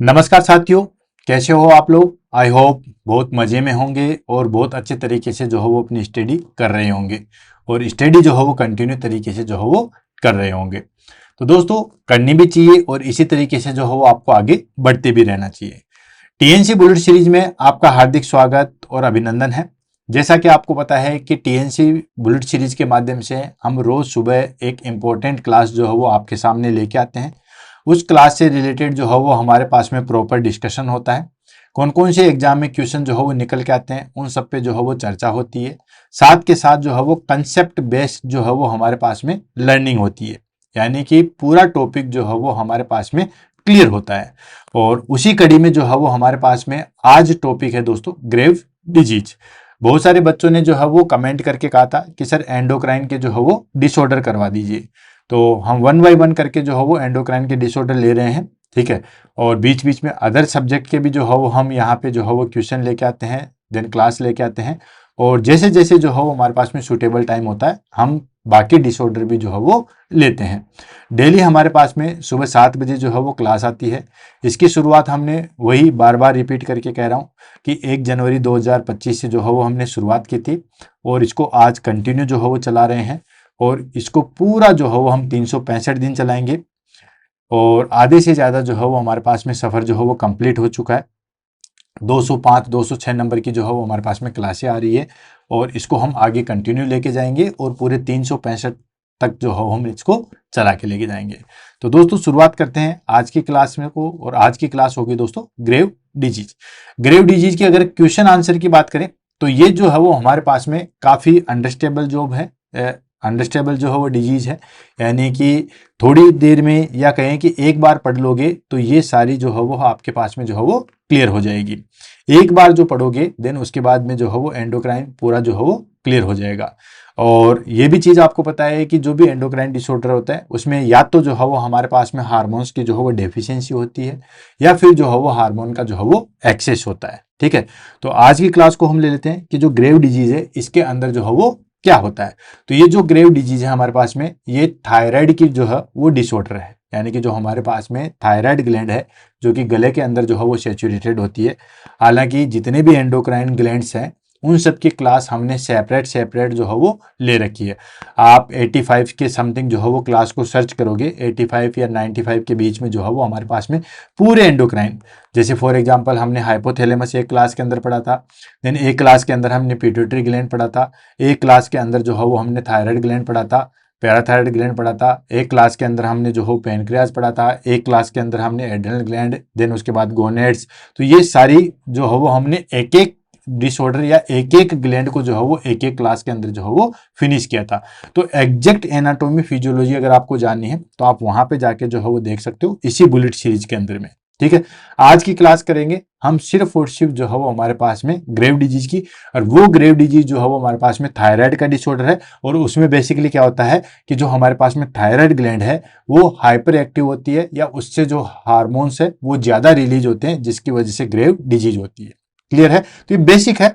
नमस्कार साथियों, कैसे हो आप लोग। आई होप बहुत मज़े में होंगे और बहुत अच्छे तरीके से जो है वो अपनी स्टडी कर रहे होंगे और स्टडी जो है वो कंटिन्यू तरीके से जो है वो कर रहे होंगे। तो दोस्तों, करनी भी चाहिए और इसी तरीके से जो है वो आपको आगे बढ़ते भी रहना चाहिए। टीएनसी बुलेट सीरीज में आपका हार्दिक स्वागत और अभिनंदन है। जैसा कि आपको पता है कि टीएनसी बुलेट सीरीज के माध्यम से हम रोज सुबह एक इम्पोर्टेंट क्लास जो है वो आपके सामने लेके आते हैं। उस क्लास से रिलेटेड जो है वो हमारे पास में प्रॉपर डिस्कशन होता है। कौन कौन से एग्जाम में क्वेश्चन जो है वो निकल के आते हैं उन सब पे जो है वो चर्चा होती है। साथ के साथ जो है वो कंसेप्ट बेस्ड जो है वो हमारे पास में लर्निंग होती है, यानी कि पूरा टॉपिक जो है वो हमारे पास में क्लियर होता है। और उसी कड़ी में जो है वो हमारे पास में आज टॉपिक है दोस्तों, ग्रेव डिजीज। बहुत सारे बच्चों ने जो है वो कमेंट करके कहा था कि सर एंडोक्राइन के जो है वो डिसऑर्डर करवा दीजिए। तो हम 1 बाय 1 करके जो है वो एंडोक्राइन के डिसऑर्डर ले रहे हैं, ठीक है। और बीच बीच में अदर सब्जेक्ट के भी जो है वो हम यहाँ पे जो है वो क्वेश्चन लेके आते हैं, देन क्लास लेके आते हैं। और जैसे जैसे जो है वो हमारे पास में सूटेबल टाइम होता है हम बाकी डिसऑर्डर भी जो है वो लेते हैं। डेली हमारे पास में सुबह 7 बजे जो है वो क्लास आती है। इसकी शुरुआत हमने वही बार बार रिपीट करके कह रहा हूँ कि 1 जनवरी 2025 से जो है वो हमने शुरुआत की थी और इसको आज कंटिन्यू जो है वो चला रहे हैं। और इसको पूरा जो है वो हम 365 दिन चलाएंगे और आधे से ज़्यादा जो है वो हमारे पास में सफ़र जो है वो कंप्लीट हो चुका है। 205 206 नंबर की जो है वो हमारे पास में क्लासें आ रही है और इसको हम आगे कंटिन्यू लेके जाएंगे और पूरे 365 तक जो है हम इसको चला के लेके जाएंगे। तो दोस्तों शुरुआत करते हैं आज की क्लास में को। और आज की क्लास होगी दोस्तों ग्रेव डिजीज। ग्रेव डिजीज की अगर क्वेश्चन आंसर की बात करें तो ये जो है वो हमारे पास में काफ़ी अंडरस्टेबल जॉब है, अंडरस्टेबल जो है वो डिजीज है। यानी कि थोड़ी देर में या कहें कि एक बार पढ़ लोगे तो ये सारी जो है वो आपके पास में जो है वो क्लियर हो जाएगी। एक बार जो पढ़ोगे देन उसके बाद में जो है वो एंडोक्राइन पूरा जो है वो क्लियर हो जाएगा। और ये भी चीज़ आपको पता है कि जो भी एंडोक्राइन डिसऑर्डर होता है उसमें या तो जो है वो हमारे पास में हार्मोन्स की जो है वो डेफिशिएंसी होती है या फिर जो है वो हार्मोन का जो है वो एक्सेस होता है, ठीक है। तो आज की क्लास को हम ले लेते हैं कि जो ग्रेव डिजीज है इसके अंदर जो है वो क्या होता है। तो ये जो ग्रेव डिजीज है हमारे पास में ये थायराइड की जो है वो डिसऑर्डर है। यानी कि जो हमारे पास में थायराइड ग्लैंड है जो कि गले के अंदर जो है वो सैचुरेटेड होती है। हालांकि जितने भी एंडोक्राइन ग्लैंड्स हैं उन सब की क्लास हमने सेपरेट जो है वो ले रखी है। आप 85 के समथिंग जो है वो क्लास को सर्च करोगे, 85 या 95 के बीच में जो है वो हमारे पास में पूरे एंडोक्राइन, जैसे फॉर एग्जांपल हमने हाइपोथैलेमस एक क्लास के अंदर पढ़ा था, देन एक क्लास के अंदर हमने पिट्यूटरी ग्लैंड पढ़ा था, एक क्लास के अंदर जो है वो हमने थायराइड ग्लैंड पढ़ा था, पैराथायराइड ग्लैंड पढ़ा था, एक क्लास के अंदर हमने जो है पैनक्रियाज पढ़ा था, एक क्लास के अंदर हमने एड्रेनल ग्लैंड, देन उसके बाद गोनेड्स। तो ये सारी जो है वो हमने एक एक डिसऑर्डर या एक एक ग्लैंड को जो है वो एक एक क्लास के अंदर जो है वो फिनिश किया था। तो एग्जैक्ट एनाटॉमी फिजियोलॉजी अगर आपको जाननी है तो आप वहां पे जाके जो है वो देख सकते हो इसी बुलेट सीरीज के अंदर में, ठीक है। आज की क्लास करेंगे हम सिर्फ और सिर्फ जो है वो हमारे पास में ग्रेव डिजीज की। और वो ग्रेव डिजीज जो है वो हमारे पास में थायराइड का डिसऑर्डर है और उसमें बेसिकली क्या होता है कि जो हमारे पास में थायराइड ग्लैंड है वो हाइपर एक्टिव होती है या उससे जो हार्मोन्स है वो ज्यादा रिलीज होते हैं जिसकी वजह से ग्रेव डिजीज होती है। क्लियर है। तो ये बेसिक है,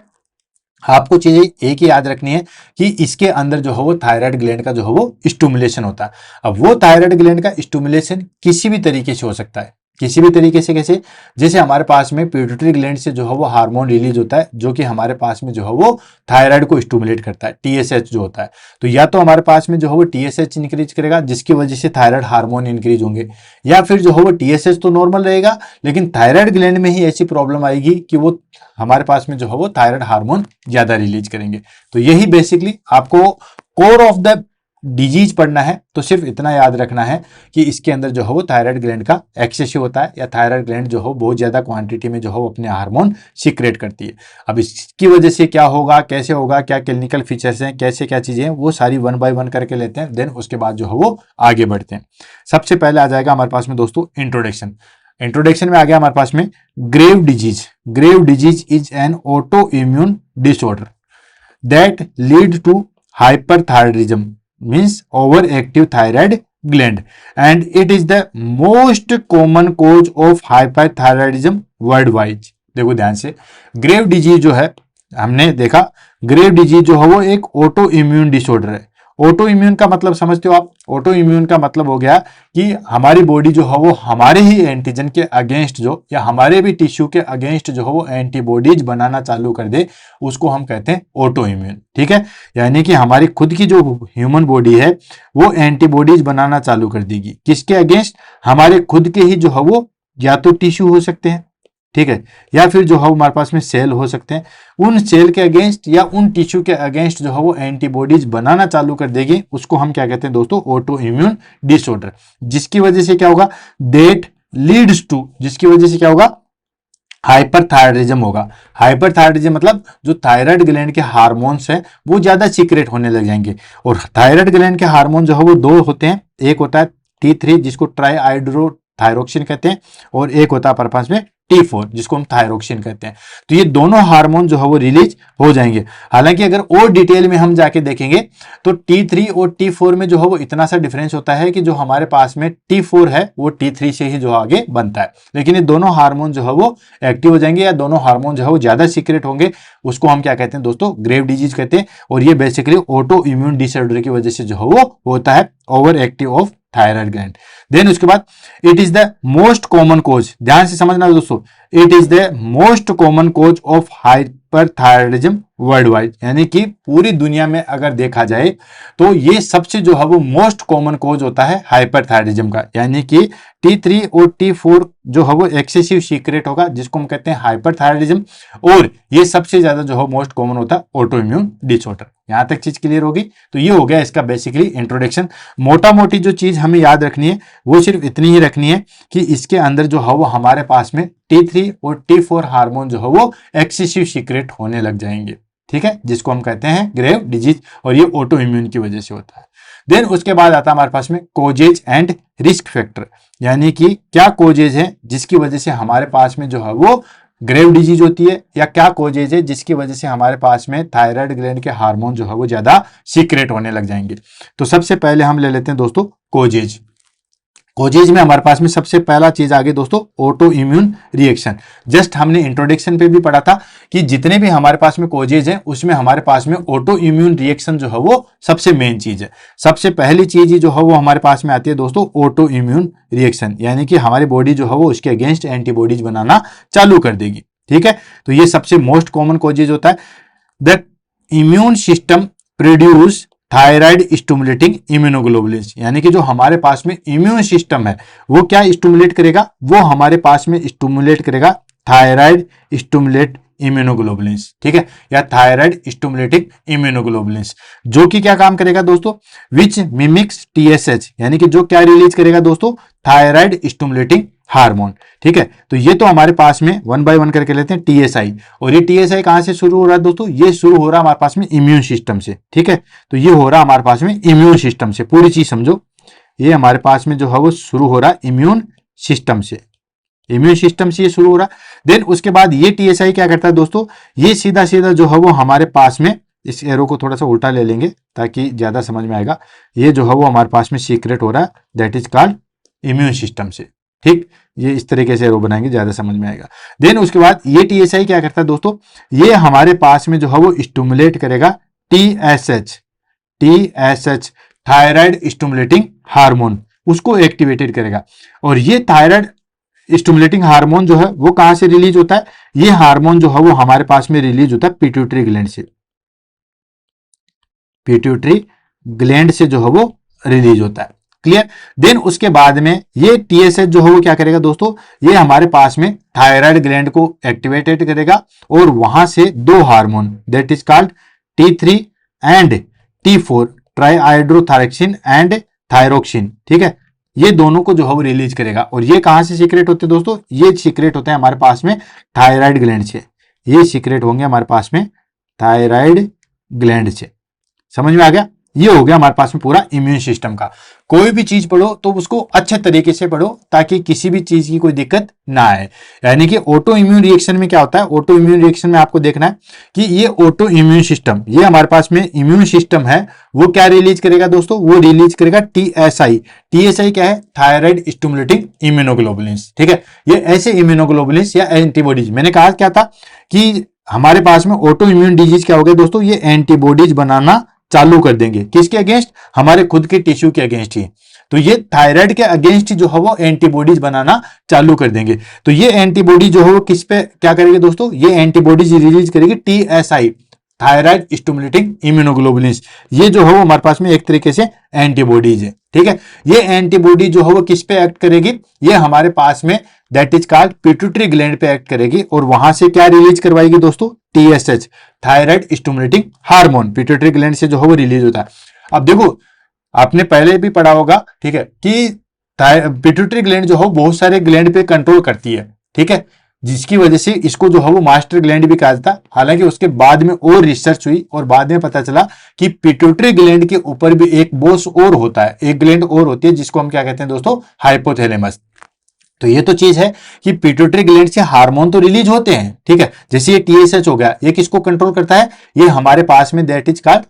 आपको चीजें एक ही याद रखनी है कि इसके अंदर जो है वो थायराइड ग्लैंड का जो है वो स्टिमुलेशन होता है। अब वो थायराइड ग्लैंड का स्टिमुलेशन किसी भी तरीके से हो सकता है, किसी भी तरीके से। कैसे? जैसे हमारे पास में पिट्यूटरी ग्लैंड से जो है वो हार्मोन रिलीज होता है जो कि हमारे पास में जो है वो थायराइड को स्टिमुलेट करता है, टीएसएच जो होता है। तो या तो हमारे पास में जो है वो टीएसएच इंक्रीज करेगा जिसकी वजह से थायराइड हार्मोन इंक्रीज होंगे, या फिर जो है वो टीएसएच तो नॉर्मल रहेगा लेकिन थायराइड ग्लैंड में ही ऐसी प्रॉब्लम आएगी कि वो हमारे पास में जो है वो थायराइड हार्मोन ज्यादा रिलीज करेंगे। तो यही बेसिकली आपको कोर ऑफ द डिजीज पढ़ना है। तो सिर्फ इतना याद रखना है कि इसके अंदर जो है वो थायराइड ग्लैंड का एक्सेसिव होता है या थायराइड ग्लैंड जो है बहुत ज्यादा क्वांटिटी में जो है वो अपने हार्मोन सीक्रेट करती है। अब इसकी वजह से क्या होगा, कैसे होगा, क्या क्लिनिकल फीचर्स हैं, कैसे क्या चीजें हैं, वो सारी 1 बाय 1 करके लेते हैं। देन उसके बाद जो है वो आगे बढ़ते हैं। सबसे पहले आ जाएगा हमारे पास में दोस्तों इंट्रोडक्शन। इंट्रोडक्शन में आ गया हमारे पास में grave disease. Grave disease is an auto immune disorder that lead to hyperthyroidism means overactive thyroid gland and it is the most common cause of hyperthyroidism worldwide। देखो ध्यान से, ग्रेव डिजीज जो है हमने देखा, ग्रेव डिजीज जो है वो एक ऑटो इम्यून डिसऑर्डर है ऑटो इम्यून का मतलब समझते हो आप? ऑटो इम्यून का मतलब हो गया कि हमारी बॉडी जो है वो हमारे ही एंटीजन के अगेंस्ट जो, या हमारे भी टिश्यू के अगेंस्ट जो है वो एंटीबॉडीज बनाना चालू कर दे, उसको हम कहते हैं ऑटो इम्यून। ठीक है, यानी कि हमारी खुद की जो ह्यूमन बॉडी है वो एंटीबॉडीज बनाना चालू कर देगी। किसके अगेंस्ट? हमारे खुद के ही जो है वो या तो टिश्यू हो सकते हैं, ठीक है, या फिर जो है हमारे पास में सेल हो सकते हैं, उन सेल के अगेंस्ट या उन टिश्यू के अगेंस्ट जो है वो एंटीबॉडीज बनाना चालू कर देगी। उसको हम क्या कहते हैं दोस्तों? Auto immune disorder. जिसकी वजह से क्या होगा? दैट लीड्स टू, जिसकी वजह से क्या होगा? हाइपरथायरॉयडिज्म होगा। हाइपरथायरॉयडिज्म मतलब जो थायराइड ग्लैंड के हार्मोन्स हैं वो ज्यादा सीक्रेट होने लग जाएंगे। और थायराइड ग्लैंड के हार्मोन जो है वो दो होते हैं, एक होता है T3 जिसको ट्राईहाइड्रोथायरोक्सिन कहते हैं, और एक होता है परपास में T4 जिसको हम थायरोक्सिन कहते हैं। तो ये दोनों हार्मोन जो है वो रिलीज हो जाएंगे। हालांकि अगर और डिटेल में हम जाके देखेंगे तो T3 और T4 में जो है वो इतना सा डिफरेंस होता है कि जो हमारे पास में T4 है वो T3 से ही जो आगे बनता है, लेकिन ये दोनों हार्मोन जो है वो एक्टिव हो जाएंगे, या दोनों हार्मोन जो है वो ज्यादा सीक्रेट होंगे। उसको हम क्या कहते हैं दोस्तों? ग्रेव डिजीज कहते हैं। और ये बेसिकली ऑटो इम्यून डिसऑर्डर की वजह से जो है वो होता है, over active of thyroid gland. Then उसके बाद it is the most common cause, ध्यान से समझना दोस्तों, it is the most common cause of hyperthyroidism world wide, यानी कि पूरी दुनिया में अगर देखा जाए तो ये सबसे जो है वो मोस्ट कॉमन कोज होता है हाइपरथायरॉयडिज्म का। यानी कि T3 और T4 जो है वो एक्सेसिव सीक्रेट होगा, जिसको हम कहते हैं हाइपरथायरॉयडिज्म, और ये सबसे ज्यादा जो है मोस्ट कॉमन होता है ऑटो इम्यून डिसऑर्डर। यहां तक चीज क्लियर होगी? तो ये हो गया इसका बेसिकली इंट्रोडक्शन। मोटा मोटी जो चीज हमें याद रखनी है वो सिर्फ इतनी ही रखनी है कि इसके अंदर जो है वो हमारे पास में T3 और T4 हार्मोन जो है वो एक्सेसिव सीक्रेट होने लग जाएंगे, ठीक है, जिसको हम कहते हैं ग्रेव डिजीज, और ये ऑटो इम्यून की वजह से होता है। देन उसके बाद आता है हमारे पास में कोजेज एंड रिस्क फैक्टर, यानी कि क्या कोजेज है जिसकी वजह से हमारे पास में जो है वो ग्रेव डिजीज होती है, या क्या कोजेज है जिसकी वजह से हमारे पास में थायराइड ग्लैंड के हार्मोन जो है वो ज्यादा सीक्रेट होने लग जाएंगे। तो सबसे पहले हम ले लेते हैं दोस्तों कोजेज। कोजेज में हमारे पास में सबसे पहला चीज आ गई दोस्तों ऑटो इम्यून रिएक्शन। जस्ट हमने इंट्रोडक्शन पे भी पढ़ा था कि जितने भी हमारे पास में कोजेज हैं उसमें हमारे पास में ऑटो इम्यून रिएक्शन जो है वो सबसे मेन चीज है। सबसे पहली चीज ही जो है वो हमारे पास में आती है दोस्तों ऑटो इम्यून रिएक्शन, यानी कि हमारी बॉडी जो है वो उसके अगेंस्ट एंटीबॉडीज बनाना चालू कर देगी, ठीक है। तो ये सबसे मोस्ट कॉमन कोजेज होता है। The immune system produce thyroid stimulating immunoglobulins, यानी कि जो हमारे पास में इम्यून सिस्टम है वो क्या स्टिमुलेट करेगा? वो हमारे पास में स्टिमुलेट करेगा थायराइड स्टिमुलेट इम्यूनोग्लोबुलिन्स, ठीक है, या थायराइड स्टिमुलेटिंग इम्यूनोग्लोबुलिन्स, जो कि क्या काम करेगा दोस्तों? विच मिमिक्स TSH, यानी कि जो क्या रिलीज करेगा दोस्तों? थायराइड स्टिमुलेटिंग हार्मोन, ठीक है। तो ये तो हमारे पास में वन बाय वन करके लेते हैं TSI, और ये TSI कहां से शुरू हो रहा है दोस्तों? ये शुरू हो रहा है हमारे पास में इम्यून सिस्टम से, ठीक है। तो ये हो रहा है हमारे पास में इम्यून सिस्टम से, पूरी चीज समझो, ये हमारे पास में जो है वो शुरू हो रहा है इम्यून सिस्टम से, इम्यून सिस्टम से ये शुरू हो रहा है। देन उसके बाद ये TSI क्या करता है दोस्तों? ये सीधा सीधा जो है वो हमारे पास में, इस एरो को थोड़ा सा उल्टा ले लेंगे ताकि ज्यादा समझ में आएगा, ये जो है वो हमारे पास में सीक्रेट हो रहा है, that is called immune system से, ठीक। ये इस तरीके से एरो बनाएंगे, ज्यादा समझ में आएगा। देन उसके बाद ये TSI क्या करता है दोस्तों? ये हमारे पास में जो है वो स्टिमुलेट करेगा TSH, थायराइड स्टिमुलेटिंग हार्मोन, उसको एक्टिवेटेड करेगा। और ये थायराइड स्टिमुलेटिंग हार्मोन जो है वो कहां से रिलीज होता है? ये हार्मोन जो है वो हमारे पास में रिलीज होता है पिट्यूटरी ग्लैंड से, पिट्यूटरी ग्लैंड से जो है वो रिलीज होता है, क्लियर। देन उसके बाद में ये TSH जो है वो क्या करेगा दोस्तों? ये हमारे पास में थायराइड ग्लैंड को एक्टिवेटेड करेगा, और वहां से दो hormone that is called T3 and T4, triiodothyronine and thyroxine, ठीक है, ये दोनों को जो है वो रिलीज करेगा। और ये कहां से सीक्रेट होते हैं दोस्तों? ये सीक्रेट होते हैं हमारे पास में थायराइड ग्लैंड से, ये सीक्रेट होंगे हमारे पास में थायराइड ग्लैंड से। समझ में आ गया? ये हो गया हमारे पास में पूरा इम्यून सिस्टम का। कोई भी चीज पढ़ो तो उसको अच्छे तरीके से पढ़ो ताकि किसी भी चीज की कोई दिक्कत ना आए। यानी कि ऑटो इम्यून रिएक्शन में क्या होता है? ऑटो इम्यून रिएक्शन में आपको देखना है कि ये ऑटो इम्यून सिस्टम, ये हमारे पास में इम्यून सिस्टम है, वो क्या रिलीज करेगा दोस्तों? वो रिलीज करेगा TSI। TSI क्या है? थायराइड स्टिमुलेटिंग इम्यूनोग्लोबुलिन्स, ठीक है। ये ऐसे इम्यूनोग्लोबुलिन्स या एंटीबॉडीज, मैंने कहा क्या था कि हमारे पास में ऑटो इम्यून डिजीज क्या हो गया दोस्तों? ये एंटीबॉडीज बनाना चालू कर देंगे। किसके अगेंस्ट? हमारे खुद के टिश्यू के अगेंस्ट ही। तो ये थायराइड के अगेंस्ट जो है वो एंटीबॉडीज बनाना चालू कर देंगे। तो ये एंटीबॉडी जो है वो किस पे क्या करेगी दोस्तों? ये एंटीबॉडीज रिलीज करेगी TSI, थायराइड स्टिमुलेटिंग इम्यूनोग्लोबुलिन्स। ये जो है वो हमारे पास में एक तरीके से एंटीबॉडीज है, ठीक है। ये एंटीबॉडी जो है वो किस पे एक्ट करेगी? ये हमारे पास में that is called pituitary gland पे एक्ट करेगी और वहां से क्या रिलीज करवाएगी दोस्तों? TSH, thyroid stimulating hormone, pituitary gland से जो है वो रिलीज होता है। अब देखो, आपने पहले भी पढ़ा होगा, ठीक है, कि पिट्यूटरी ग्लैंड जो है बहुत सारे ग्लैंड पे कंट्रोल करती है, ठीक है, जिसकी वजह से इसको जो है वो मास्टर ग्लैंड भी कहा जाता है। हालांकि उसके बाद में और रिसर्च हुई और बाद में पता चला कि पिट्यूटरी ग्लैंड के ऊपर भी एक बॉस और होता है, एक ग्लैंड और होती है, जिसको हम क्या कहते हैं दोस्तों? हाइपोथैलेमस। तो ये तो चीज है कि पिट्यूटरी ग्लैंड से हार्मोन तो रिलीज होते हैं, ठीक है, जैसे ये TSH हो गया, ये किसको कंट्रोल करता है? ये हमारे पास में that is called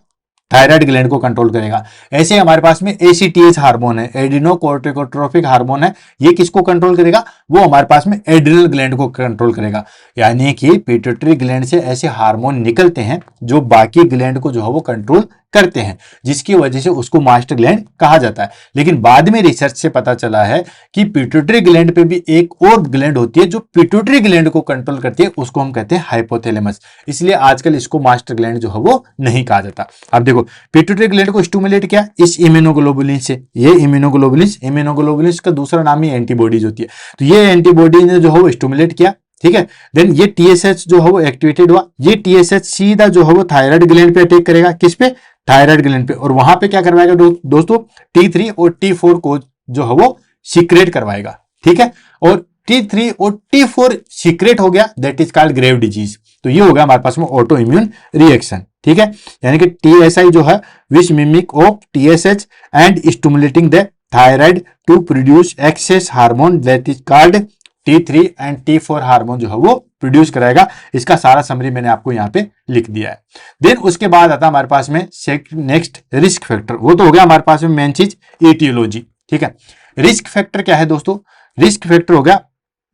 thyroid gland को कंट्रोल करेगा। ऐसे हमारे पास में ACTH हार्मोन है, एडिनोकोर्टिकोट्रोफिक हार्मोन है, ये किसको कंट्रोल करेगा? वो हमारे पास में एड्रिनल ग्लैंड को कंट्रोल करेगा। यानी कि पिट्यूटरी ग्लैंड से ऐसे हार्मोन निकलते हैं जो बाकी ग्लैंड को जो है वो कंट्रोल करते हैं, जिसकी वजह से उसको मास्टर ग्लैंड कहा जाता है। लेकिन बाद में रिसर्च से पता चला है कि पिट्यूटरी ग्लैंड पे भी एक और ग्लैंड होती है जो पिट्यूटरी ग्लैंड को कंट्रोल करती है, उसको हम कहते हैं हाइपोथैलेमस। इसलिए आजकल इसको मास्टर ग्लैंड जो है वो नहीं कहा जाता। अब देखो, पिट्यूटरी ग्लैंड को स्टिमुलेट किया इस इम्यूनोग्लोबुलिन से, ये इम्यूनोग्लोबुलिन का दूसरा नाम ही एंटीबॉडीज होती है। तो ये एंटीबॉडी ने जो है वो स्टिमुलेट किया, ठीक है। देन ये TSH जो है वो एक्टिवेटेड हुआ। ये TSH सीधा जो है वो थायराइड ग्लैंड पे अटैक करेगा। किस पे? थायराइड ग्लैंड पे। और वहां पे क्या करवाएगा दोस्तों? T3 और T4 को जो है वो सीक्रेट करवाएगा, ठीक है। और T3 और T4 सीक्रेट हो गया, that is called grave disease. तो ये हो गया हमारे पास में ऑटो इम्यून रिएक्शन, ठीक है। यानी कि TSI जो है which mimic of TSH and stimulating the thyroid to produce excess hormone that is called T3 and T4 hormone जो है वो प्रोड्यूस कराएगा। इसका सारा समरी मैंने आपको यहाँ पे लिख दिया है। देन उसके बाद आता है हमारे पास में नेक्स्ट रिस्क फैक्टर। वो तो हो गया हमारे पास में मेन चीज एटियोलॉजी, ठीक है। रिस्क फैक्टर क्या है दोस्तों? रिस्क फैक्टर हो गया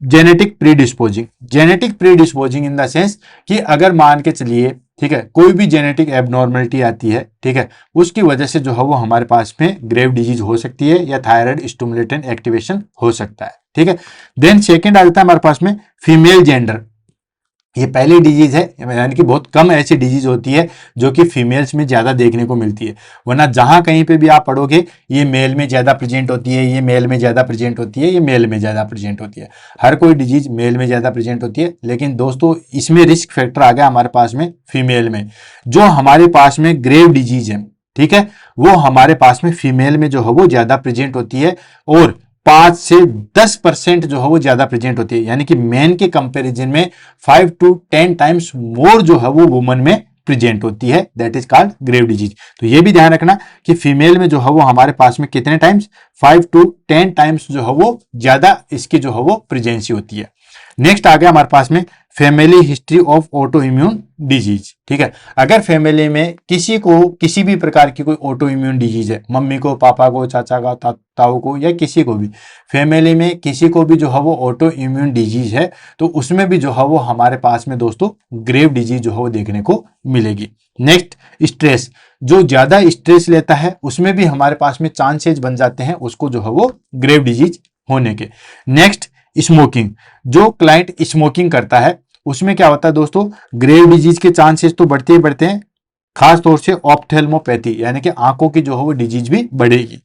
genetic predisposing. Genetic predisposing in the sense कि अगर मान के चलिए, ठीक है, कोई भी जेनेटिक एबनॉर्मलिटी आती है, ठीक है, उसकी वजह से जो है वो हमारे पास में ग्रेव डिजीज हो सकती है या थायराइड स्टिमुलेटेड एक्टिवेशन हो सकता है, ठीक है। देन सेकंड आ जाता है हमारे पास में फीमेल जेंडर। ये पहली डिजीज है, यानी कि बहुत कम ऐसी डिजीज होती है जो कि फीमेल्स में ज्यादा देखने को मिलती है, वरना जहां कहीं पे भी आप पढ़ोगे ये मेल में ज्यादा प्रेजेंट होती है, ये मेल में ज्यादा प्रेजेंट होती है, ये मेल में ज्यादा प्रेजेंट होती है। हर कोई डिजीज मेल में ज्यादा प्रेजेंट होती है, लेकिन दोस्तों इसमें रिस्क फैक्टर आ गया हमारे पास में फीमेल में। जो हमारे पास में ग्रेव डिजीज है, ठीक है, वो हमारे पास में फीमेल में जो है वो ज्यादा प्रेजेंट होती है और 5 से 10% जो है वो ज्यादा प्रेजेंट होती है। यानी कि मेन के कंपैरिजन में 5 to 10 टाइम्स मोर जो है वो वुमन में प्रेजेंट होती है, that is called grave disease. तो ये भी ध्यान रखना कि फीमेल में जो है वो हमारे पास में कितने टाइम्स? 5 to 10 टाइम्स जो है वो ज्यादा इसकी जो है वो प्रेजेंसी होती है। नेक्स्ट आ गया हमारे पास में family history of auto immune disease, ठीक है। अगर फैमिली में किसी को किसी भी प्रकार की कोई ऑटो इम्यून डिजीज है, मम्मी को, पापा को, चाचा को, ताऊ को या किसी को भी, फैमिली में किसी को भी जो है वो ऑटो इम्यून डिजीज है, तो उसमें भी जो है वो हमारे पास में दोस्तों ग्रेव डिजीज जो है वो देखने को मिलेगी। नेक्स्ट स्ट्रेस, जो ज्यादा स्ट्रेस लेता है उसमें भी हमारे पास में चांसेस बन जाते हैं उसको जो है वो ग्रेव डिजीज होने के। नेक्स्ट स्मोकिंग, जो क्लाइंट स्मोकिंग करता है उसमें क्या होता है दोस्तों? ग्रेव डिजीज के चांसेस तो बढ़ते ही बढ़ते हैं, खास तौर से ऑप्थेल्मोपैथी यानी कि आंखों की जो है वो डिजीज भी बढ़ेगी,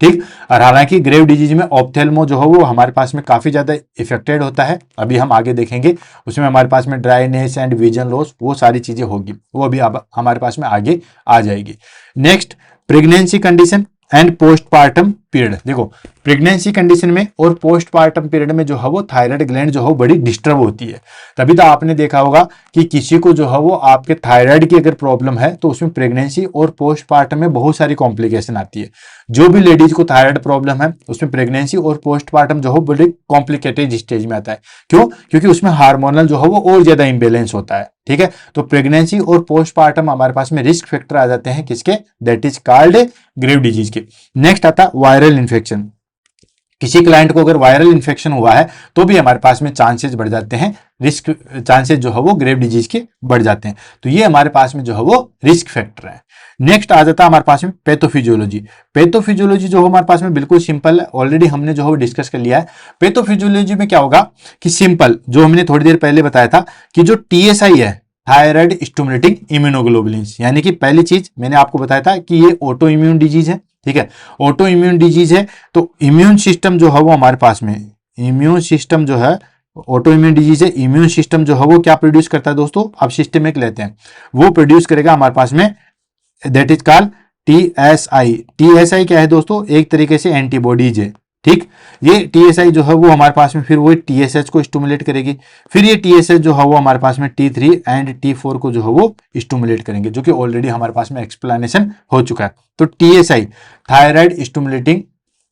ठीक। और हालांकि ग्रेव डिजीज में ऑप्थेल्मो जो है वो हमारे पास में काफी ज्यादा इफेक्टेड होता है, अभी हम आगे देखेंगे। उसमें हमारे पास में ड्राइनेस एंड विजन लॉस, वो सारी चीजें होगी, वो अभी हमारे पास में आगे आ जाएगी। Next pregnancy condition and postpartum period. देखो, प्रेगनेंसी कंडीशन में और पोस्टपार्टम पीरियड में जो है वो थायराइड ग्लैंड जो है वो बड़ी डिस्टर्ब होती है। तभी तो आपने देखा होगा कि किसी को जो है वो आपके थायराइड की अगर प्रॉब्लम है तो उसमें प्रेगनेंसी और पोस्टपार्टम में बहुत सारी कॉम्प्लिकेशन आती है। जो भी लेडीज को थायराइड प्रॉब्लम है उसमें प्रेगनेंसी और पोस्टपार्टम जो है बड़ी कॉम्प्लिकेटेड स्टेज में आता है। क्यों? क्योंकि उसमें हार्मोनल जो है वो और ज्यादा इंबैलेंस होता है, ठीक है। तो प्रेगनेंसी और पोस्टपार्टम हमारे पास में रिस्क फैक्टर आ जाते हैं किसके? That is called grave disease के। नेक्स्ट आता है वायरल इन्फेक्शन। किसी क्लाइंट को अगर वायरल इन्फेक्शन हुआ है तो भी हमारे पास में चांसेस बढ़ जाते हैं, रिस्क चांसेस जो है वो ग्रेव डिजीज के बढ़ जाते हैं। तो ये हमारे पास में जो है वो रिस्क फैक्टर है। नेक्स्ट आ जाता है हमारे पास में पैथोफिजियोलॉजी। पैथोफिजियोलॉजी जो हमारे पास में बिल्कुल सिंपल है, ऑलरेडी हमने जो है डिस्कस कर लिया है। पैथोफिजियोलॉजी में क्या होगा कि सिंपल जो हमने थोड़ी देर पहले बताया था कि जो टीएसआई है, थायराइड स्टिमुलेटिंग इम्यूनोग्लोबुलिन्स, यानी कि पहली चीज मैंने आपको बताया था कि ये ऑटो इम्यून डिजीज है, ठीक है, ऑटो इम्यून डिजीज है। तो इम्यून सिस्टम जो है वो हमारे पास में, इम्यून सिस्टम जो है, ऑटो इम्यून डिजीज है, इम्यून सिस्टम जो है वो क्या प्रोड्यूस करता है दोस्तों, आप सिस्टमिक लेते हैं, वो प्रोड्यूस करेगा हमारे पास में, that is called TSI. TSI क्या है दोस्तों, एक तरीके से एंटीबॉडीज है, ठीक। ये टीएसआई जो है वो हमारे पास में फिर वो टीएसएच को स्टिमुलेट करेगी, फिर ये टीएसएच जो है वो हमारे पास में T3 एंड T4 को जो है वो स्टिमुलेट करेंगे, जो कि ऑलरेडी हमारे पास में एक्सप्लेनेशन हो चुका है। तो टीएसआई थायराइड स्टिमुलेटिंग,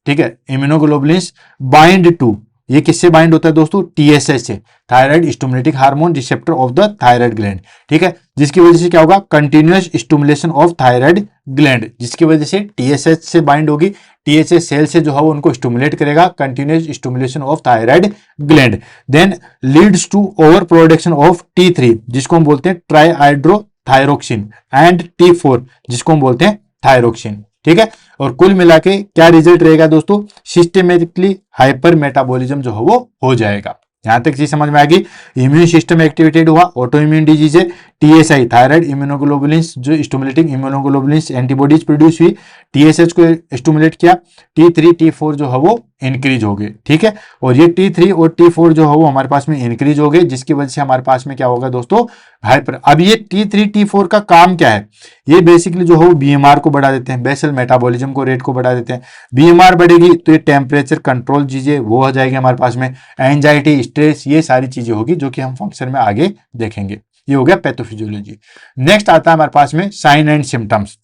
ठीक है, इम्यूनोग्लोबुलिन्स बाइंड टू, ये किससे बाइंड होता है दोस्तों, टीएसएच से, thyroid stimulating hormone receptor of the thyroid gland, ठीक है, जिसकी वजह से क्या होगा, continuous stimulation of thyroid gland, जिसकी वजह से टीएसएच से बाइंड होगी, टीएसएच सेल से जो है वो उनको स्टिमुलेट करेगा, continuous stimulation of thyroid gland, then leads to over production of T3 जिसको हम बोलते हैं ट्राईहाइड्रोथायरोक्सिन एंड T4 जिसको हम बोलते हैं थायरोक्सिन, ठीक है। और कुल मिला के क्या रिजल्ट रहेगा दोस्तों, सिस्टेमेटिकली हाइपर मेटाबॉलिज्म जो है वो हो जाएगा। यहां तक चीज समझ में आ गई, इम्यून सिस्टम एक्टिवेटेड हुआ, ऑटो इम्यून डिजीज है, टीएसआई थायराइड इम्यूनोग्लोबुलिन्स जो स्टिमुलेटिंग इम्यूनोग्लोबुलिन्स एंटीबॉडीज प्रोड्यूस हुई, टीएसएच को स्टिमुलेट किया, T3 T4 जो है वो इंक्रीज हो गए, ठीक है, और ये T3 और T4 जो है वो हमारे पास में इंक्रीज हो गए, जिसकी वजह से हमारे पास में क्या होगा दोस्तों, हाइपर। अब ये T3 T4 का काम क्या है, ये बेसिकली जो है वो बीएमआर को बढ़ा देते हैं, बेसल मेटाबॉलिज्म को रेट को बढ़ा देते हैं। बीएमआर बढ़ेगी तो ये टेम्परेचर कंट्रोल चीजें वो हो जाएगी हमारे पास में, एंजाइटी स्ट्रेस ये सारी चीजें होगी जो कि हम फंक्शन में आगे देखेंगे। ये हो गया पैथोफिजियोलॉजी। नेक्स्ट आता है हमारे पास में साइन एंड सिम्टम्स।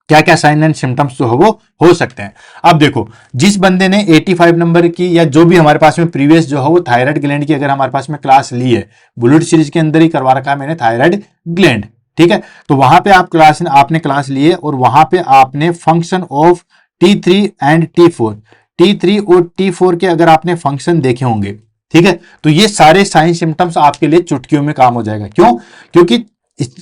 क्या क्या साइन एंड सिम्टम्स जो है वो हो सकते हैं। अब देखो, जिस बंदे ने 85 नंबर की या जो भी हमारे पास में प्रीवियस जो है वो थायराइड ग्लैंड की अगर हमारे पास में क्लास ली है, बुलेट सीरीज के अंदर ही करवा रखा है मैंने थायराइड ग्लैंड, ठीक है, तो वहां पे आपने क्लास ली है और वहां पे आपने function of T3 and T4 और T4 के अगर आपने फंक्शन देखे होंगे, ठीक है, तो ये सारे साइन सिम्टम्स आपके लिए चुटकियों में काम हो जाएगा। क्यों, क्योंकि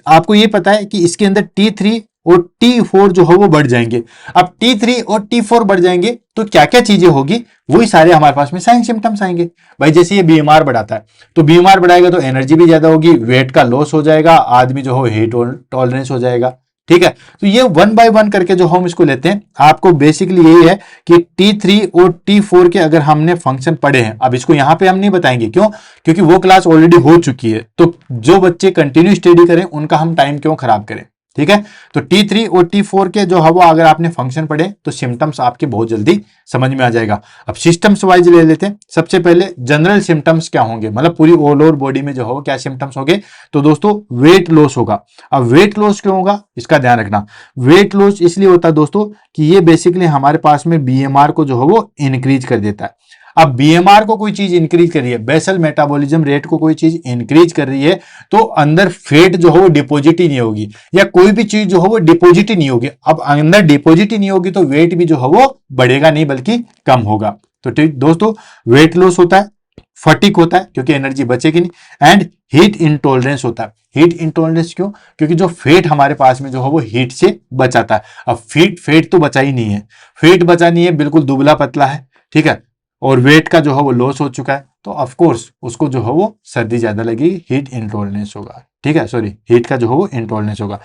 आपको ये पता है कि इसके अंदर T3 और T4 जो है वो बढ़ जाएंगे। अब T3 और T4 बढ़ जाएंगे तो क्या क्या चीजें होगी, वही सारे हमारे पास में साइन सिम्टम्स आएंगे। भाई जैसे ये बीएमआर बढ़ाता है, तो बीएमआर बढ़ाएगा तो एनर्जी भी ज्यादा होगी, वेट का लॉस हो जाएगा, आदमी जो है हीट टॉलरेंस हो जाएगा, ठीक है। तो ये 1 बाय 1 करके जो हम इसको लेते हैं, आपको बेसिकली यही है कि T3 और T4 के अगर हमने फंक्शन पढ़े हैं, अब इसको यहां पे हम नहीं बताएंगे, क्यों, क्योंकि वो क्लास ऑलरेडी हो चुकी है। तो जो बच्चे कंटिन्यू स्टडी करें उनका हम टाइम क्यों खराब करें, ठीक है। तो T3 और T4 के जो है वो अगर आपने फंक्शन पढ़े तो सिम्टम्स आपके बहुत जल्दी समझ में आ जाएगा। अब सिस्टम्स वाइज ले लेते हैं। सबसे पहले जनरल सिम्टम्स क्या होंगे, मतलब पूरी ऑल ओवर बॉडी में जो है वो क्या सिम्टम्स होंगे, तो दोस्तों वेट लॉस होगा। अब वेट लॉस क्यों होगा इसका ध्यान रखना, वेट लॉस इसलिए होता है दोस्तों कि ये बेसिकली हमारे पास में बीएमआर को जो है वो इंक्रीज कर देता है। अब बीएमआर को कोई चीज इंक्रीज कर रही है, बेसल मेटाबॉलिज्म रेट को कोई चीज इंक्रीज कर रही है, तो अंदर फैट जो है वो डिपॉजिट ही नहीं होगी, या कोई भी चीज जो है वो डिपॉजिट ही नहीं होगी। अब अंदर डिपॉजिट ही नहीं होगी तो वेट भी जो है वो बढ़ेगा नहीं बल्कि कम होगा। तो ठीक दोस्तों, वेट लॉस होता है, फटीक होता है क्योंकि एनर्जी बचेगी नहीं, एंड हीट इंटॉलरेंस होता है। हीट इंटॉलरेंस क्यों, क्योंकि जो फैट हमारे पास में जो है वो हीट से बचाता है। अब फैट तो बचा ही नहीं है, फैट बचा नहीं है, बिल्कुल दुबला पतला है, ठीक है, और वेट का जो है वो लॉस हो चुका है, तो ऑफ कोर्स उसको जो है वो सर्दी ज्यादा लगेगी, हीट इंटॉलरेंस होगा, ठीक है, सॉरी हीट का जो है वो इंटॉलरेंस होगा।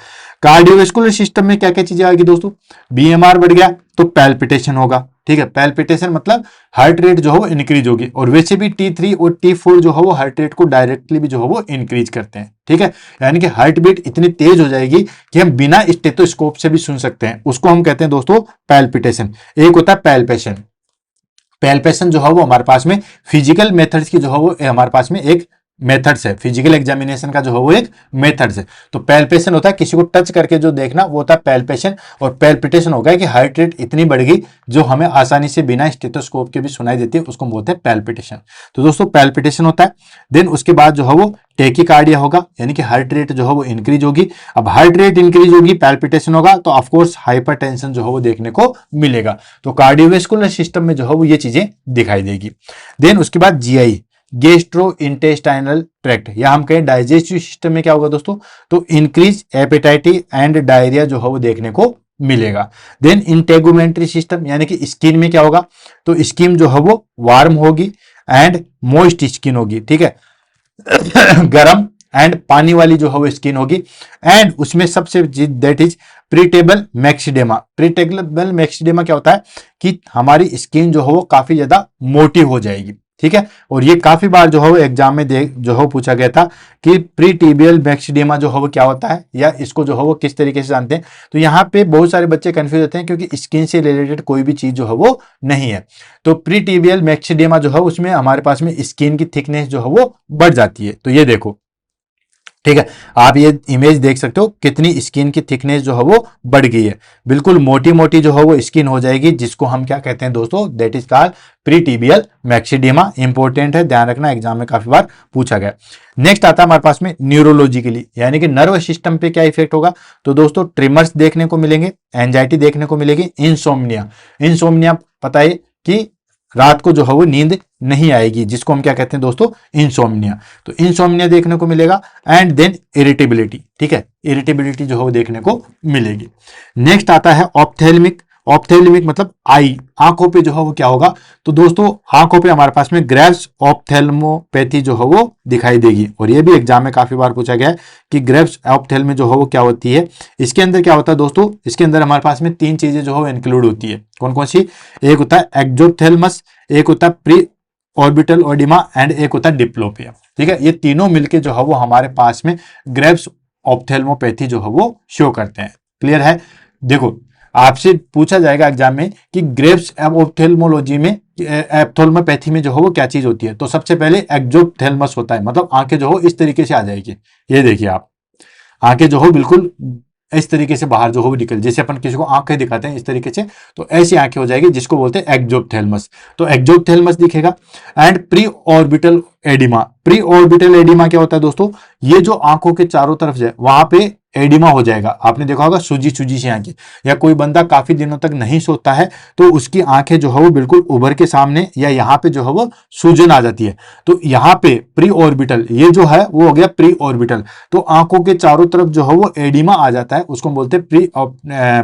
कार्डियोवैस्कुलर सिस्टम में क्या क्या चीजें आएगी दोस्तों, बीएमआर बढ़ गया तो पैल्पिटेशन होगा, ठीक है, पैल्पिटेशन मतलब हार्ट रेट जो है वो इंक्रीज होगी, और वैसे भी T3 और T4 जो है वो हार्ट रेट को डायरेक्टली भी जो है वो इंक्रीज करते हैं, ठीक है, यानी कि हार्ट बीट इतनी तेज हो जाएगी कि हम बिना स्टेथोस्कोप से भी सुन सकते हैं, उसको हम कहते हैं दोस्तों पैल्पिटेशन। एक होता है पैल्पेशन, पैल्पेशन जो है वो हमारे पास में फिजिकल मेथड्स की जो है वो हमारे पास में एक मेथड्स है, फिजिकल एग्जामिनेशन का जो है वो एक मेथड्स है। तो पैल्पेशन होता है किसी को टच करके जो देखना, वो होता है पैल्पेशन। और पैल्पिटेशन होगा कि हार्ट रेट इतनी बढ़ गई जो हमें आसानी से बिना स्टेथोस्कोप के भी सुनाई देती है, उसको बोलते हैं पैल्पिटेशन। तो दोस्तों पैल्पिटेशन होता है। देन उसके बाद जो है वो टेकिकार्डिया होगा, यानी कि हार्ट रेट जो है वो इंक्रीज होगी। अब हार्ट रेट इंक्रीज होगी, पैल्पिटेशन होगा, तो ऑफकोर्स हाइपरटेंशन जो है वो देखने को मिलेगा। तो कार्डियोवेस्कुलर सिस्टम में जो है वो ये चीजें दिखाई देगी। देन उसके बाद जीआई, गेस्ट्रो इंटेस्टाइनल ट्रैक्ट, या हम कहें डाइजेस्टिव सिस्टम में क्या होगा दोस्तों, तो इंक्रीज एपेटाइटी एंड डायरिया जो है वो देखने को मिलेगा। देन इंटेगुमेंट्री सिस्टम, यानी कि स्किन में क्या होगा, तो स्किन जो है वो वार्म होगी एंड मोइस्ट स्किन होगी, ठीक है गरम एंड पानी वाली जो है वो स्किन होगी। एंड उसमें सबसे दैट इज प्रीटेबल मैक्सिडेमा। प्रीटेबल मैक्सिडेमा क्या होता है कि हमारी स्किन जो है वो काफी ज्यादा मोटी हो जाएगी, ठीक है। और ये काफी बार जो है वो एग्जाम में जो है पूछा गया था कि प्रीटिबियल मैक्सिडेमा जो है वो क्या होता है, या इसको जो है वो किस तरीके से जानते हैं। तो यहाँ पे बहुत सारे बच्चे कंफ्यूज होते हैं क्योंकि स्किन से रिलेटेड कोई भी चीज जो है वो नहीं है। तो प्रीटिबियल मैक्सिडेमा जो है उसमें हमारे पास में स्किन की थिकनेस जो है वो बढ़ जाती है। तो ये देखो, ठीक है, आप ये इमेज देख सकते हो कितनी स्किन की थिकनेस जो है वो बढ़ गई है, बिल्कुल मोटी मोटी जो है वो स्किन हो जाएगी, जिसको हम क्या कहते हैं दोस्तों, that is called pretibial मैक्सिडेमा। Important है, ध्यान रखना, एग्जाम में काफी बार पूछा गया। नेक्स्ट आता है हमारे पास में न्यूरोलॉजिकली, यानी कि नर्व सिस्टम पे क्या इफेक्ट होगा, तो दोस्तों ट्रिमर्स देखने को मिलेंगे, एंजाइटी देखने को मिलेगी, इंसोम्निया। इंसोम्निया पता है कि रात को जो है वो नींद नहीं आएगी, जिसको हम क्या कहते हैं दोस्तों, इंसोम्निया। तो इंसोम्निया देखने को मिलेगा। एंड देन इरिटेबिलिटी, ठीक है, इरिटेबिलिटी जो है वो देखने को मिलेगी। नेक्स्ट आता है ऑप्थेल्मिक। ऑप्थेल्मिक मतलब आई, आंखों पे जो है वो क्या होगा, तो दोस्तों आंखों पे हमारे पास में ग्रेव्स ऑप्थेल्मोपैथी जो है वो दिखाई देगी। और ये भी एग्जाम में काफी बार पूछा गया है कि ग्रेव्स ऑप्थेल्मी जो है वो क्या होती है। इसके अंदर क्या होता है दोस्तों, इसके अंदर हमारे पास में तीन चीजें जो है इंक्लूड होती है। कौन कौन सी, एक होता है एक्जोथेल्मस, एक होता है प्री ऑर्बिटल ओडिमा एंड एक होता है डिप्लोपिया, ठीक है। ये तीनों मिलके जो है वो हमारे पास में ग्रेव्स ऑप्थेल्मोपैथी जो है वो शो करते हैं। क्लियर है। देखो आपसे पूछा जाएगा एग्जाम में कि ग्रेव्स ऑप्थेल्मोलॉजी में, ऑप्थेल्मोपैथी में जो है वो क्या चीज होती है, तो सबसे पहले एक्जोथेल्मस होता है, मतलब आंखें जो हो इस तरीके से आ जाएगी। ये देखिए आप, आंखें जो हो बिल्कुल इस तरीके से बाहर जो हो निकल, जैसे अपन किसी को आंखें दिखाते हैं इस तरीके से, तो ऐसी आंखें हो जाएगी, जिसको बोलते हैं एक्जोथेल्मस। तो एक्जोथेल्मस दिखेगा। And pre orbital oedema. Pre orbital oedema क्या होता है दोस्तों, ये जो आंखों के चारों तरफ है वहां पे एडिमा हो जाएगा। आपने देखा होगा सूजी सूजी सी आंखें, या कोई बंदा काफी दिनों तक नहीं सोता है तो उसकी आंखें जो है वो बिल्कुल उभर के सामने, या यहाँ पे जो है वो सूजन आ जाती है। तो यहाँ पे प्री ऑर्बिटल, ये जो है वो हो गया प्री ऑर्बिटल। तो आंखों के चारों तरफ जो है वो एडिमा आ जाता है, उसको बोलते हैं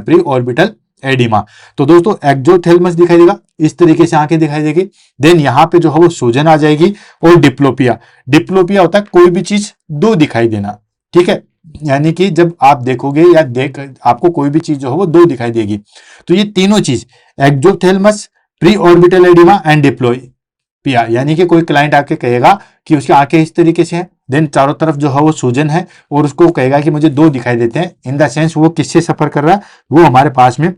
प्री ऑर्बिटल एडिमा। तो दोस्तों एक्जोथेल्मस दिखाई देगा, इस तरीके से आंखें दिखाई देगी। देन यहाँ पे जो है वो सूजन आ जाएगी। और डिप्लोपिया, डिप्लोपिया होता है कोई भी चीज दो दिखाई देना, ठीक है, यानी कि जब आप देखोगे या आपको कोई भी चीज जो है वो दो दिखाई देगी। तो ये तीनों चीज, exophthalmos, pre orbital oedema and diplopia, यानी कि कोई क्लाइंट आके कहेगा कि उसकी आंखें इस तरीके से हैं, देन चारों तरफ जो है वो सूजन है, और उसको कहेगा कि मुझे दो दिखाई देते हैं, इन द सेंस वो किससे सफर कर रहा है, वो हमारे पास में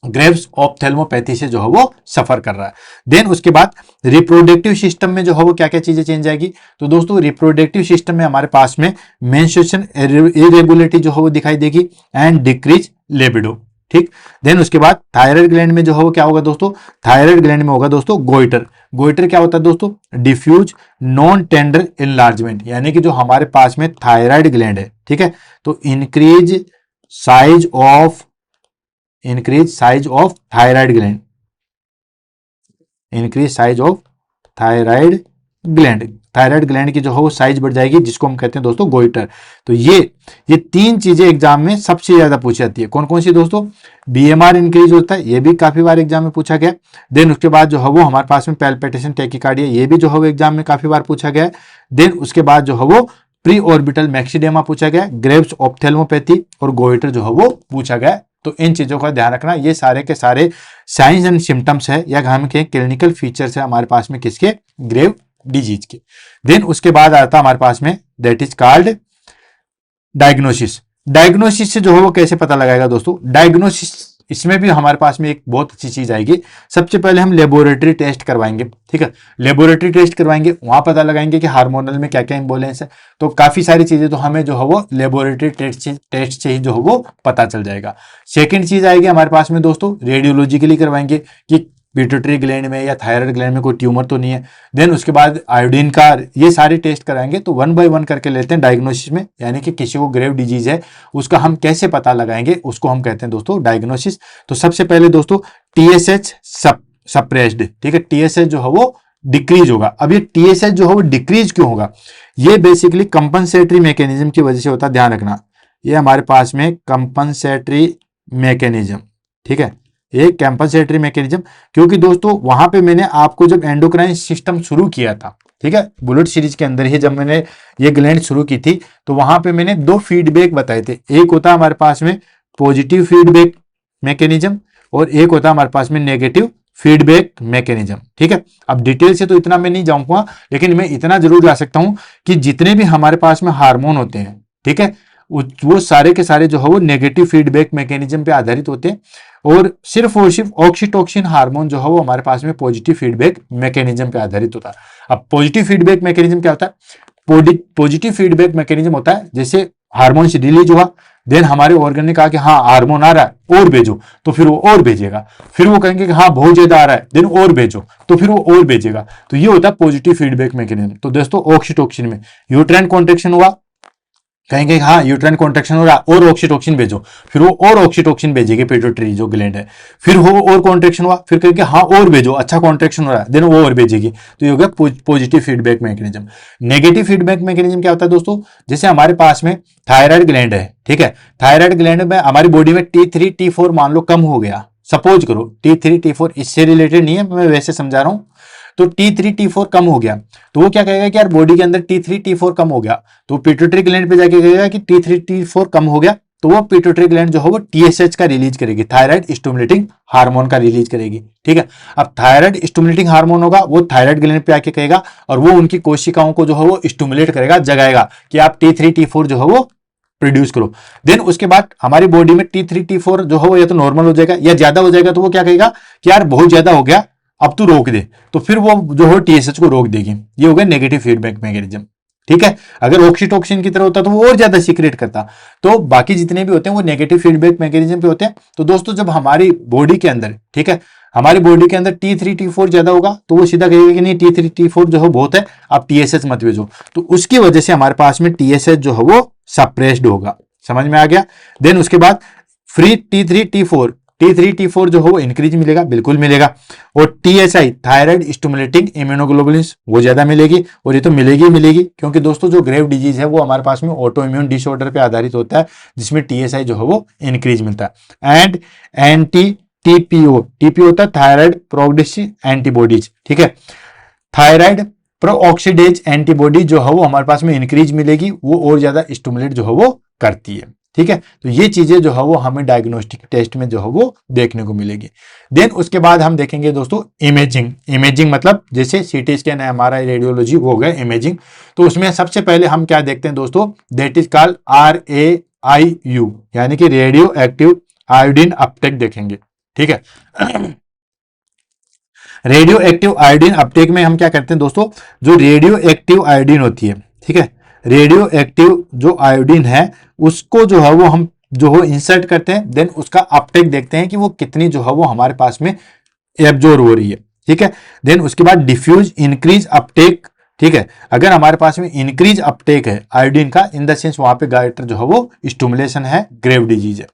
ग्रेव्स ऑप्थेल्मोपैथी से जो है वो सफर कर रहा है। देन उसके बाद रिप्रोडक्टिव सिस्टम में जो है वो क्या क्या चीजें चेंज आएगी, तो दोस्तों रिप्रोडक्टिव सिस्टम में हमारे पास में मेंस्ट्रुएशन इरेगुलरिटी जो है वो दिखाई देगी एंड डिक्रीज लिबिडो, ठीक। देन उसके बाद थायराइड ग्लैंड में जो है वो क्या होगा दोस्तों, थायराइड ग्लैंड में होगा दोस्तों गोइटर। गोइटर क्या होता है दोस्तों, डिफ्यूज नॉन टेंडर इनलार्जमेंट, यानी कि जो हमारे पास में थायराइड ग्लैंड है, ठीक है, तो increase size of thyroid gland, increase size of thyroid gland, thyroid gland की जो है वो साइज बढ़ जाएगी, जिसको हम कहते हैं दोस्तों गोइटर। तो ये तीन चीजें एग्जाम में सबसे ज्यादा पूछी जाती है। कौन कौन सी दोस्तों, बीएमआर इंक्रीज होता है, ये भी काफी बार एग्जाम में पूछा गया। देन उसके बाद जो है वो हमारे पास में पैल्पिटेशन टैकीकार्डिया, ये भी जो है वो एग्जाम में काफी बार पूछा गया है। देन उसके बाद जो है वो प्री ऑर्बिटल मैक्सिडेमा पूछा गया, ग्रेव्स ऑप्थेल्मोपैथी और गोइटर जो है वो पूछा गया। तो इन चीजों का ध्यान रखना, ये सारे के सारे साइंस एंड सिम्टम्स है, या हम के क्लिनिकल फीचर्स है हमारे पास में किसके, ग्रेव डिजीज के। देन उसके बाद आता हमारे पास में that is called diagnosis. Diagnosis से जो है वो कैसे पता लगाएगा दोस्तों, डायग्नोसिस इसमें भी हमारे पास में एक बहुत अच्छी चीज आएगी। सबसे पहले हम लेबोरेटरी टेस्ट करवाएंगे, ठीक है, लेबोरेटरी टेस्ट करवाएंगे, वहां पता लगाएंगे कि हार्मोनल में क्या क्या इम्बैलेंस है। तो काफी सारी चीजें तो हमें जो है वो लेबोरेटरी टेस्ट से ही जो है वो पता चल जाएगा। सेकेंड चीज आएगी हमारे पास में दोस्तों, रेडियोलॉजिकली करवाएंगे कि पिट्यूटरी ग्लैंड में या थायराइड ग्लैंड में कोई ट्यूमर तो नहीं है। देन उसके बाद आयोडीन का, ये सारे टेस्ट कराएंगे। तो 1 बाय 1 करके लेते हैं डायग्नोसिस में, यानी कि किसी को ग्रेव डिजीज है उसका हम कैसे पता लगाएंगे, उसको हम कहते हैं दोस्तों डायग्नोसिस। तो सबसे पहले दोस्तों टीएसएच सप्रेस्ड, ठीक है, टीएसएच जो है वो डिक्रीज होगा। अब ये टीएसएच जो है वो डिक्रीज क्यों होगा, ये बेसिकली कंपनसेटरी मैकेनिज्म की वजह से होता है, ध्यान रखना। ये हमारे पास में कंपनसेटरी मैकेनिज्म, ठीक है, ये कंपनसेटरी मैकेनिज्म, क्योंकि दोस्तों वहां पे मैंने आपको जब एंडोक्राइन सिस्टम शुरू किया था, ठीक है, बुलेट सीरीज के अंदर ही जब मैंने ये ग्लैंड शुरू की थी, तो वहां पे मैंने 2 फीडबैक बताए थे। एक होता हमारे पास में पॉजिटिव फीडबैक मैकेनिज्म और एक होता हमारे पास में नेगेटिव फीडबैक मैकेनिज्म, ठीक है। अब डिटेल से तो इतना मैं नहीं जाऊंगा, लेकिन मैं इतना जरूर जा सकता हूं कि जितने भी हमारे पास में हार्मोन होते हैं, ठीक है, वो सारे के सारे जो है वो नेगेटिव फीडबैक मैकेनिज्म पे आधारित होते हैं, और सिर्फ ऑक्सीटोसिन हार्मोन जो है वो हमारे पास में पॉजिटिव फीडबैक मैकेनिज्म पे आधारित होता है। अब पॉजिटिव फीडबैक मैकेनिज्म क्या होता है, पॉजिटिव फीडबैक मैकेनिज्म होता है जैसे हार्मोन से रिलीज हुआ, देन हमारे ऑर्गन ने कहा कि हाँ हार्मोन आ रहा है और भेजो, तो फिर वो और भेजेगा। फिर वो कहेंगे कि हाँ बहुत ज्यादा आ रहा है, देन और भेजो, तो फिर वो और भेजेगा। तो ये होता है पॉजिटिव फीडबैक मैकेनिज्म। तो दोस्तों ऑक्सीटोसिन में यूट्राइन कॉन्ट्रैक्शन हुआ, कहेंगे हाँ यूट्राइन कॉन्ट्रैक्शन हो रहा और ऑक्सीटोसिन भेजो, फिर वो और ऑक्सीटोसिन भेजेगी पिट्यूटरी जो ग्लैंड है। फिर वो और कॉन्ट्रैक्शन हुआ, फिर कहेंगे हाँ और भेजो, अच्छा कॉन्ट्रैक्शन हो रहा है, देन वो और भेजेगी। तो ये हो गया positive feedback mechanism. Negative feedback mechanism क्या होता है दोस्तों, जैसे हमारे पास में थायराइड ग्लैंड है, ठीक है, थायराइड ग्लैंड में हमारी बॉडी में T3 T4 मान लो कम हो गया, सपोज करो T3 T4 इससे रिलेटेड नहीं है, मैं वैसे समझा रहा हूं। तो T3 T4 कम हो गया, तो वो क्या कहेगा कि यार बॉडी के अंदर T3 T4 कम हो गया, तो पिट्यूटरी ग्लैंड पे जाके कहेगा कि T3 T4 कम हो गया, तो वो पिट्यूटरी ग्लैंड जो है वो TSH का रिलीज करेगी, थायराइड स्टिमुलेटिंग हार्मोन का रिलीज करेगी, ठीक है। अब थायराइड स्टिमुलेटिंग हार्मोन होगा, वो थायराइड ग्लैंड पे आके कहेगा और वो उनकी कोशिकाओं को जो है वो स्टिमुलेट करेगा, जगाएगा कि आप T3 T4 जो है वो प्रोड्यूस करो। देन उसके बाद हमारी बॉडी में T3 T4 जो है वो या तो नॉर्मल हो जाएगा या ज्यादा हो जाएगा, तो वो क्या कहेगा कि यार बहुत ज्यादा हो गया, अब तू रोक दे, तो फिर वो जो है टीएसएच को रोक देगी। ये हो गया नेगेटिव फीडबैक मैकेनिज्म, ठीक है। अगर ऑक्सीटोसिन की तरह होता तो वो और ज्यादा सीक्रेट करता। तो बाकी जितने भी होते हैं वो नेगेटिव फीडबैक मैकेनिज्म पे होते हैं। तो दोस्तों जब हमारी बॉडी के अंदर, ठीक है, हमारी बॉडी के अंदर T3 T4 ज्यादा होगा, तो वो सीधा कहेगा कि नहीं T3 T4 जो है बहुत है, आप टीएसएच मत भेजो। तो उसकी वजह से हमारे पास में टीएसएच जो है वो सप्रेस्ड होगा, समझ में आ गया। देन उसके बाद फ्री T3 T4 जो हो वो इंक्रीज मिलेगा, बिल्कुल मिलेगा। और TSI थायराइड स्टिमुलेटिंग इम्यूनोग्लोबुलिन वो ज्यादा मिलेगी, और ये तो मिलेगी क्योंकि दोस्तों जो ग्रेव डिजीज है वो हमारे पास में ऑटो इम्यून डिसऑर्डर पे आधारित होता है, जिसमें TSI जो है वो इंक्रीज मिलता है। एंड एंटी TPO होता है थायराइड प्रोग्रेसिव एंटीबॉडीज, ठीक है, थायराइड प्रोऑक्सीडेज एंटीबॉडी जो है वो हमारे पास में इंक्रीज मिलेगी, वो और ज्यादा स्टिमुलेट जो है वो करती है, ठीक है। तो ये चीजें जो है वो हमें डायग्नोस्टिक टेस्ट में जो है वो देखने को मिलेगी। देन उसके बाद हम देखेंगे दोस्तों इमेजिंग मतलब जैसे सीटी स्कैन, MRI, रेडियोलॉजी हो गए इमेजिंग। तो उसमें सबसे पहले हम क्या देखते हैं दोस्तों, दैट इज कॉल्ड RAIU, यानी कि रेडियो एक्टिव आयोडीन अपटेक देखेंगे, ठीक है। रेडियो एक्टिव आयोडीन अपटेक में हम क्या करते हैं दोस्तों, जो रेडियो एक्टिव आयोडीन होती है, ठीक है, रेडियो एक्टिव जो आयोडीन है उसको जो है वो हम जो हो इंसर्ट करते हैं। देन उसका अपटेक देखते हैं कि वो कितनी जो है वो हमारे पास में एब्जॉर्ब हो रही है, ठीक है। देन उसके बाद डिफ्यूज इंक्रीज अपटेक, ठीक है। अगर हमारे पास में इंक्रीज अपटेक है आयोडीन का, इन द सेंस वहां पे गाइटर जो है वो स्टिमुलेशन है, ग्रेव डिजीज है।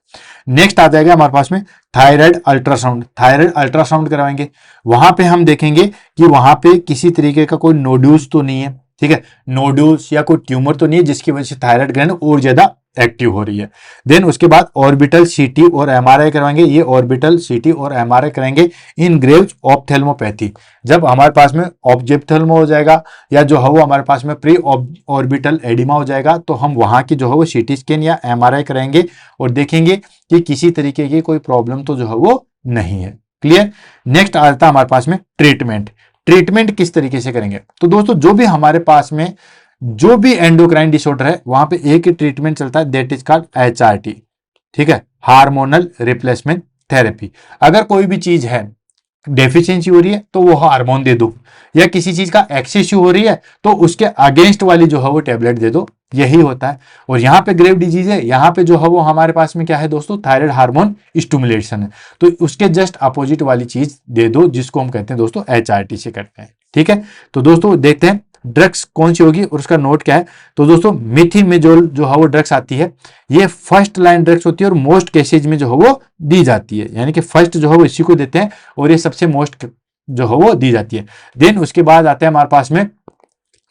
नेक्स्ट आ जाएगा हमारे पास में थायराइड अल्ट्रासाउंड करवाएंगे। वहां पे हम देखेंगे कि वहां पे किसी तरीके का कोई नोड्यूल्स तो नहीं है, ठीक है, नोड्यूल्स या कोई ट्यूमर तो नहीं है जिसकी वजह से थायराइड ग्लैंड और ज्यादा एक्टिव हो रही है। देन उसके बाद ऑर्बिटल सीटी और एमआरआई करवाएंगे। ये ऑर्बिटल सीटी और एमआरआई कराएंगे इन ग्रेव्स ऑप्थेल्मोपैथी। जब हमारे पास में ऑब्जेक्थेल्मो हो जाएगा या जो है वो हमारे पास में प्री ऑर्बिटल एडिमा हो जाएगा, तो हम वहां की जो है वो सीटी स्कैन या एमआरआई कराएंगे और देखेंगे कि किसी तरीके की कोई प्रॉब्लम तो जो है वो नहीं है। क्लियर। नेक्स्ट आता है हमारे पास में ट्रीटमेंट किस तरीके से करेंगे। तो दोस्तों जो भी हमारे पास में जो भी एंडोक्राइन डिसऑर्डर है वहां पे एक ही ट्रीटमेंट चलता है, दैट इज कॉल्ड HRT, ठीक है, हार्मोनल रिप्लेसमेंट थेरेपी। अगर कोई भी चीज है डेफिशिएंसी हो रही है तो वो हार्मोन दे दो, या किसी चीज का एक्सेस हो रही है तो उसके अगेंस्ट वाली जो है वो टेबलेट दे दो, यही होता है। और यहाँ पे ग्रेव डिजीज है, यहाँ पे जो है वो हमारे पास में क्या है दोस्तों, थायराइड हार्मोन स्टिमुलेशन है, तो उसके जस्ट अपोजिट वाली चीज दे दो, जिसको हम कहते हैं दोस्तों HRT से करते हैं। ठीक है, तो दोस्तों देखते हैं ड्रग्स कौन सी होगी और उसका नोट क्या है। तो दोस्तों मिथिमेजोल जो है वो ड्रग्स आती है, ये फर्स्ट लाइन ड्रग्स होती है और मोस्ट केसेज में जो है वो दी जाती है, यानी कि फर्स्ट जो है वो इसी को देते हैं और ये सबसे मोस्ट जो है वो दी जाती है। देन उसके बाद आते हैं हमारे पास में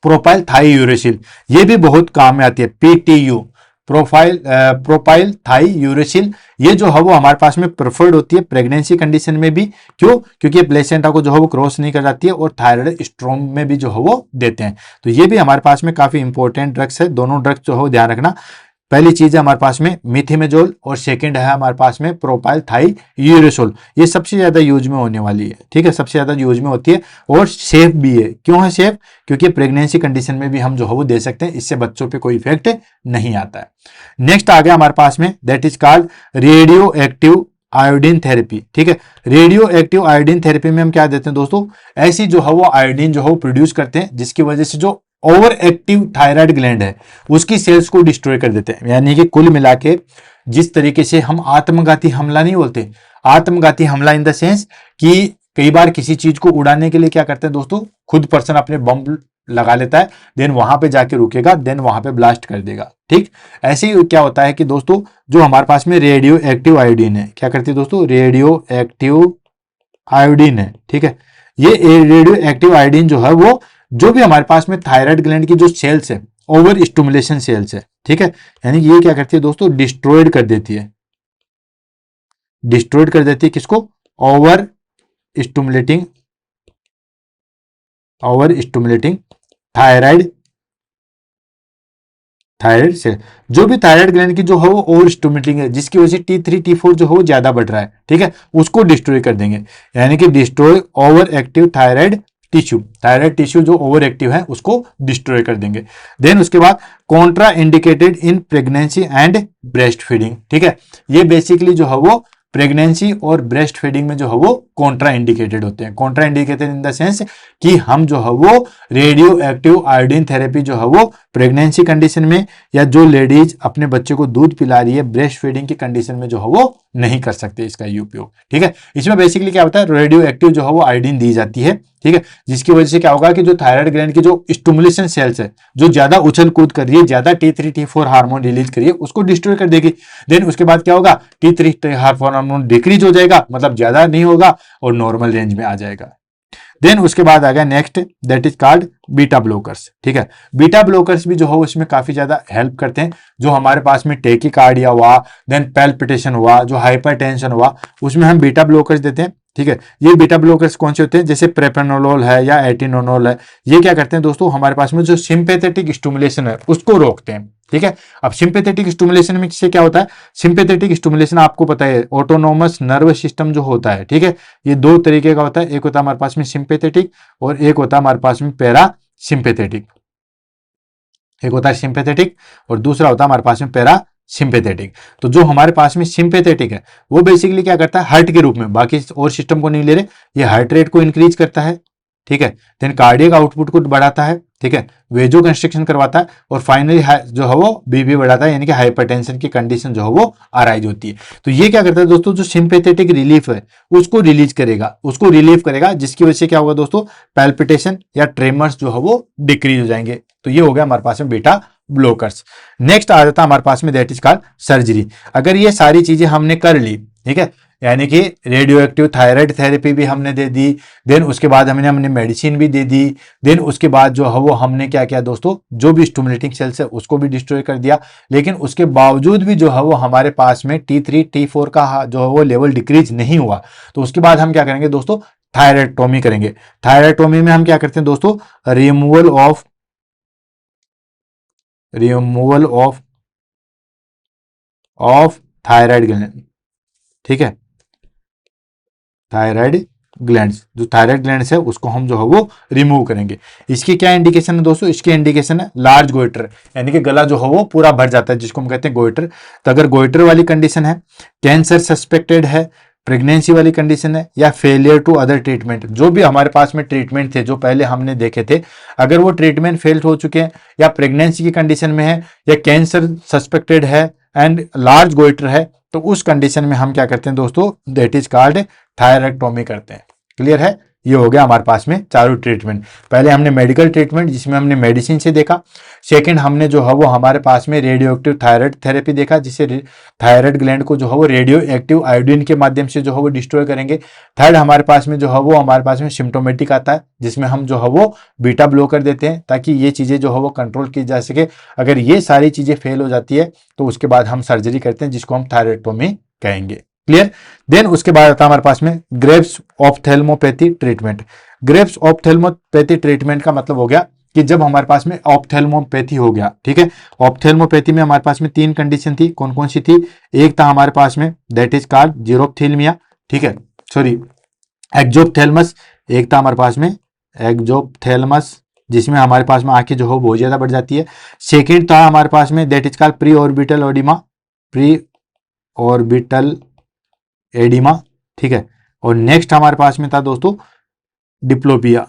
प्रोपाइल थाई यूरेसिल, ये भी बहुत काम में आती है, PTU प्रोपाइल थाई यूरेसिल, ये जो है वो हमारे पास में प्रेफर्ड होती है प्रेगनेंसी कंडीशन में भी। क्यों? क्योंकि प्लेसेंटा को जो है वो क्रॉस नहीं कर जाती है और थायराइड स्ट्रोम में भी जो है वो देते हैं। तो ये भी हमारे पास में काफी इंपॉर्टेंट ड्रग्स है, दोनों ड्रग्स जो है वो ध्यान रखना। पहली चीज है हमारे पास में मिथिमेजोल और सेकंड है हमारे पास में प्रोपाइल थाई यूरेसोल, ये सबसे ज्यादा यूज में होने वाली है। ठीक है, सबसे ज्यादा यूज में होती है और सेफ भी है। क्यों है सेफ? क्योंकि प्रेगनेंसी कंडीशन में भी हम जो है वो दे सकते हैं, इससे बच्चों पे कोई इफेक्ट नहीं आता है। नेक्स्ट आ गया हमारे पास में, that is called radio active iodine therapy. ठीक है, रेडियो एक्टिव आयोडीन थेरेपी में हम क्या देते हैं दोस्तों, ऐसी जो है वो आयोडीन जो है वो प्रोड्यूस करते हैं जिसकी वजह से जो ओवर एक्टिव थायराइड ग्लैंड है उसकी सेल्स को डिस्ट्रॉय कर देते हैं। यानी कि कुल मिला के जिस तरीके से हम आत्मघाती हमला नहीं बोलते, आत्मघाती हमला इन द सेंस कि कई बार किसी चीज को उड़ाने के लिए क्या करते हैं दोस्तों, खुद पर्सन अपने बम लगा लेता है, देन वहां पे जाके रुकेगा, देन वहां पे ब्लास्ट कर देगा। ठीक, ऐसे ही क्या होता है कि दोस्तों जो हमारे पास में रेडियो एक्टिव आयोडीन है, क्या करती है दोस्तों, रेडियो एक्टिव आयोडीन है। ठीक है, ये रेडियो एक्टिव आयोडीन जो है वो जो भी हमारे पास में थायराइड ग्लैंड की जो सेल्स है, ओवर स्टिमुलेशन सेल्स है, ठीक है, यानी कि ये क्या करती है दोस्तों, डिस्ट्रॉयड कर देती है, डिस्ट्रॉयड कर देती है किसको, ओवर स्टिमुलेटिंग थायराइड से, जो भी थायराइड ग्लैंड की जो है वो ओवर स्टिमुलेटिंग है, जिसकी वजह से T3 T4 जो है वो ज्यादा बढ़ रहा है। ठीक है, उसको डिस्ट्रॉय कर देंगे, यानी कि destroy over active thyroid tissue जो ओवर एक्टिव है उसको डिस्ट्रॉय कर देंगे। देन उसके बाद Contra indicated in pregnancy and breast feeding. ठीक है, ये बेसिकली जो है वो प्रेगनेंसी और ब्रेस्ट फीडिंग में जो है वो कॉन्ट्रा इंडिकेटेड होते हैं। Contra indicated in the sense कि हम जो है वो रेडियो एक्टिव आयोडीन थेरेपी जो है वो प्रेगनेंसी कंडीशन में, या जो लेडीज अपने बच्चे को दूध पिला रही है ब्रेस्ट फीडिंग की कंडीशन में जो है वो नहीं कर सकते इसका उपयोग। ठीक है, इसमें बेसिकली क्या होता है, रेडियो एक्टिव जो है वो आयोडीन दी जाती है। ठीक है, जिसकी वजह से क्या होगा कि जो थायराइड ग्लैंड की जो स्टिमुलेशन सेल्स है, जो ज्यादा उछल कूद कर रही है, ज्यादा T3 T4 हार्मोन रिलीज करिए, उसको डिस्ट्रॉय कर देगी। देन उसके बाद क्या होगा, T3 हार्मोन डिक्रीज हो जाएगा, मतलब ज्यादा नहीं होगा और नॉर्मल रेंज में आ जाएगा। देन उसके बाद आ गया next, that is called beta blockers. ठीक है, बीटा ब्लॉकर्स भी जो है उसमें काफी ज्यादा हेल्प करते हैं। जो हमारे पास में टेकिकार्डिया हुआ, देन पैल्पिटेशन हुआ, जो हाइपरटेंशन हुआ, उसमें हम बीटा ब्लॉकर्स देते हैं। ठीक है, ये बीटा ब्लॉकर्स कौन से होते हैं, जैसे प्रेपेनोलोल है या एटिनोनोल है, ये क्या करते हैं दोस्तों, हमारे पास में जो सिंपैथेटिक स्टिमुलेशन है उसको रोकते हैं। ठीक है, अब सिंपैथेटिक स्टिमुलेशन में से क्या होता है, सिंपैथेटिक स्टिमुलेशन आपको पता है ऑटोनोमस नर्वस सिस्टम जो होता है। ठीक है, ये दो तरीके का होता है, एक होता है हमारे पास में सिंपैथेटिक और एक होता है हमारे पास में पैरा सिंपैथेटिक। एक होता है सिंपैथेटिक और दूसरा होता है हमारे पास में पैरा सिंपैथेटिक। तो जो हमारे पास में सिंपैथेटिक है वो बेसिकली क्या करता है, हार्ट के रूप में, बाकी और सिस्टम को नहीं ले रहे, ये हार्ट रेट को इंक्रीज करता है। ठीक है, देन कार्डियक आउटपुट को बढ़ाता है। ठीक है, वेजो कंस्ट्रक्शन करवाता है और फाइनली जो है वो बीपी बढ़ाता है, यानी कि हाइपरटेंशन की कंडीशन जो है वो अराइज होती है। तो ये क्या करता है दोस्तों, जो सिंपैथेटिक रिलीफ है उसको रिलीज करेगा, उसको रिलीव करेगा, जिसकी वजह से क्या होगा दोस्तों, पैल्पिटेशन या ट्रेमर्स जो है वो डिक्रीज हो जाएंगे। तो ये हो गया हमारे पास में बीटा ब्लॉकर्स। नेक्स्ट आ जाता है हमारे पास में दैट इज कॉल्ड सर्जरी। अगर ये सारी चीजें हमने कर ली, ठीक है, यानी कि रेडियो एक्टिव थायराइड थेरेपी भी हमने दे दी, देन उसके बाद हमने मेडिसिन भी दे दी, देन उसके बाद जो है वो हमने क्या किया दोस्तों, जो भी स्टिमुलेटिंग सेल्स है उसको भी डिस्ट्रॉय कर दिया, लेकिन उसके बावजूद भी जो है वो हमारे पास में T3 T4 का जो है वो लेवल डिक्रीज नहीं हुआ, तो उसके बाद हम क्या करेंगे दोस्तों, थायराइडोटॉमी करेंगे। थायराइडोटॉमी में हम क्या करते हैं दोस्तों, रिमूवल ऑफ थायराइड ग्लैंड। ठीक है, थायराइड ग्लैंड्स, जो थायराइड ग्लैंड्स है उसको हम जो है वो रिमूव करेंगे। इसकी क्या इंडिकेशन है दोस्तों, इसकी इंडिकेशन है लार्ज गोइटर, यानी कि गला जो है वो पूरा भर जाता है, जिसको हम कहते हैं गोइटर। तो अगर गोइटर वाली कंडीशन है, कैंसर सस्पेक्टेड है, प्रेगनेंसी वाली कंडीशन है या फेलियर टू अदर ट्रीटमेंट, जो भी हमारे पास में ट्रीटमेंट थे जो पहले हमने देखे थे, अगर वो ट्रीटमेंट फेल हो चुके हैं या प्रेगनेंसी की कंडीशन में है या कैंसर सस्पेक्टेड है एंड लार्ज गोइटर है, तो उस कंडीशन में हम क्या करते हैं दोस्तों, दैट इज कॉल्ड थायरेक्टोमी करते हैं। क्लियर है, ये हो गया हमारे पास में चारों ट्रीटमेंट। पहले हमने मेडिकल ट्रीटमेंट जिसमें हमने मेडिसिन से देखा, सेकंड हमने जो है वो हमारे पास में रेडियो एक्टिव थायराइड थेरेपी देखा, जिससे थायराइड ग्लैंड को जो है वो रेडियो एक्टिव आयोडीन के माध्यम से जो है वो डिस्ट्रॉय करेंगे। थर्ड हमारे पास में जो है वो हमारे पास में सिम्टोमेटिक आता है, जिसमें हम जो है वो बीटा ब्लॉकर देते हैं ताकि ये चीज़ें जो है वो कंट्रोल की जा सके। अगर ये सारी चीज़ें फेल हो जाती है तो उसके बाद हम सर्जरी करते हैं जिसको हम थायरेक्टोमी कहेंगे। क्लियर। देन उसके बाद आता है हमारे पास में ग्रेव्स ऑप्थेल्मोपैथी ट्रीटमेंट। ग्रेव्स ऑप्थेल्मोपैथी ट्रीटमेंट का मतलब हो गया कि जब हमारे पास में ऑप्थेल्मोपैथी हो गया, ठीक है, ऑप्थेल्मोपैथी में हमारे पास में 3 कंडीशन थी, कौन कौन सी थी, एक था हमारे पास में दैट इज कॉल्ड जीरोप्थेल्मिया, ठीक है, सॉरी एक्जोप्थेल्मस, एक था हमारे पास में एक्जोप्थेल्मस जिसमें हमारे पास में आंखें जो हो बहुत ज्यादा बढ़ जाती है। सेकेंड था हमारे पास में that is called pre orbital oedema, pre orbital oedema, ठीक है, और नेक्स्ट हमारे पास में था दोस्तों डिप्लोपिया,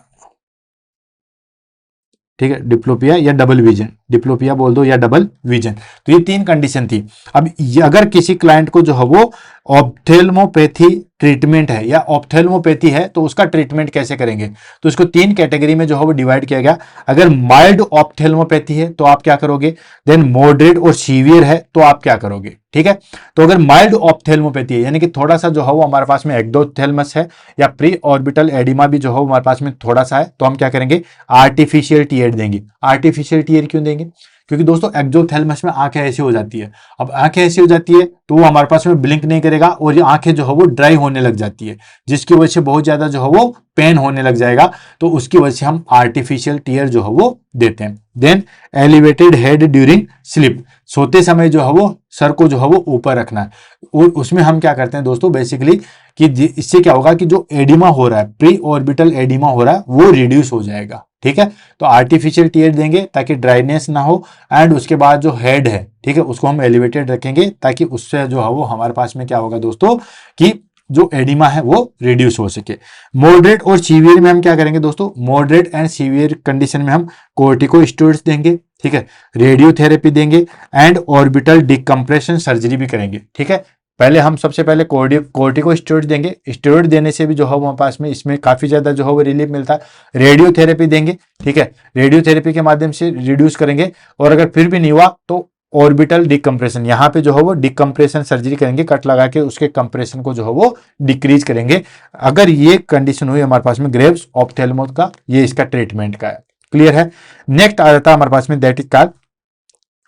ठीक है, डिप्लोपिया या डबल विजन, डिप्लोपिया बोल दो या डबल विजन। तो ये 3 कंडीशन थी। अब अगर किसी क्लाइंट को जो है वो ऑप्थेल्मोपैथी ट्रीटमेंट है या ऑप्थेल्मोपैथी है तो उसका ट्रीटमेंट कैसे करेंगे, तो इसको 3 कैटेगरी में जो है वो डिवाइड किया गया। अगर माइल्ड ऑप्थेल्मोपैथी है तो आप क्या करोगे, देन मॉडरेट और सीवियर है तो आप क्या करोगे, ठीक है। तो अगर माइल्ड ऑप्थेल्मोपैथी है यानी कि थोड़ा सा जो है वो हमारे पास में एक्टोथेल्मस है या प्री ऑर्बिटल एडिमा भी जो है हमारे पास में थोड़ा सा है, तो हम क्या करेंगे, आर्टिफिशियल टीयर देंगे। आर्टिफिशियल टीयर क्यों देंगे, क्योंकि दोस्तों एक्टोथेल्मस में आंखें ऐसी हो जाती है, अब आंखें ऐसी हो जाती है तो वो हमारे पास में ब्लिंक नहीं करेगा और ये आंखें जो है वो ड्राई होने लग जाती है, जिसकी वजह से बहुत ज्यादा जो है वो पेन होने लग जाएगा, तो उसकी वजह से हम आर्टिफिशियल टीयर जो है वो देते हैं। Then elevated head during sleep, सोते समय जो है वो सर को जो है वो ऊपर रखना है, और उसमें हम क्या करते हैं दोस्तों बेसिकली कि इससे क्या होगा कि जो एडिमा हो रहा है, प्री ऑर्बिटल एडिमा हो रहा है, वो रिड्यूस हो जाएगा, ठीक है। तो आर्टिफिशियल टीयर देंगे ताकि ड्राइनेस ना हो, एंड उसके बाद जो हेड है, ठीक है, उसको हम एलिवेटेड रखेंगे ताकि उससे जो है वो हमारे पास में क्या होगा दोस्तों कि जो एडिमा है वो रिड्यूस हो सके। मॉडरेट और सीवियर में हम क्या करेंगे दोस्तों, मॉडरेट एंड सीवियर कंडीशन में हम कोर्टिकोस्टेरॉइड्स देंगे, ठीक है, रेडियोथेरेपी देंगे एंड ऑर्बिटल डिकम्प्रेशन सर्जरी भी करेंगे, ठीक है। पहले हम सबसे पहले कोर्टिकोस्टेरॉइड देंगे, स्टेरॉइड देने से भी जो है हमारे पास में इसमें काफी ज्यादा जो है वो रिलीफ मिलता है। रेडियोथेरेपी देंगे, ठीक है, रेडियोथेरेपी के माध्यम से रिड्यूस करेंगे, और अगर फिर भी नहीं हुआ तो ऑर्बिटल डिकम्प्रेशन, यहाँ पे जो है वो डिकम्प्रेशन सर्जरी करेंगे, कट लगा के उसके कंप्रेशन को जो है वो डिक्रीज करेंगे। अगर ये कंडीशन हुई हमारे पास में ग्रेव्स ऑप्थेल्मोस का, ये इसका ट्रीटमेंट का है। क्लियर है। नेक्स्ट आ जाता है हमारे पास में दैट इज कॉल्ड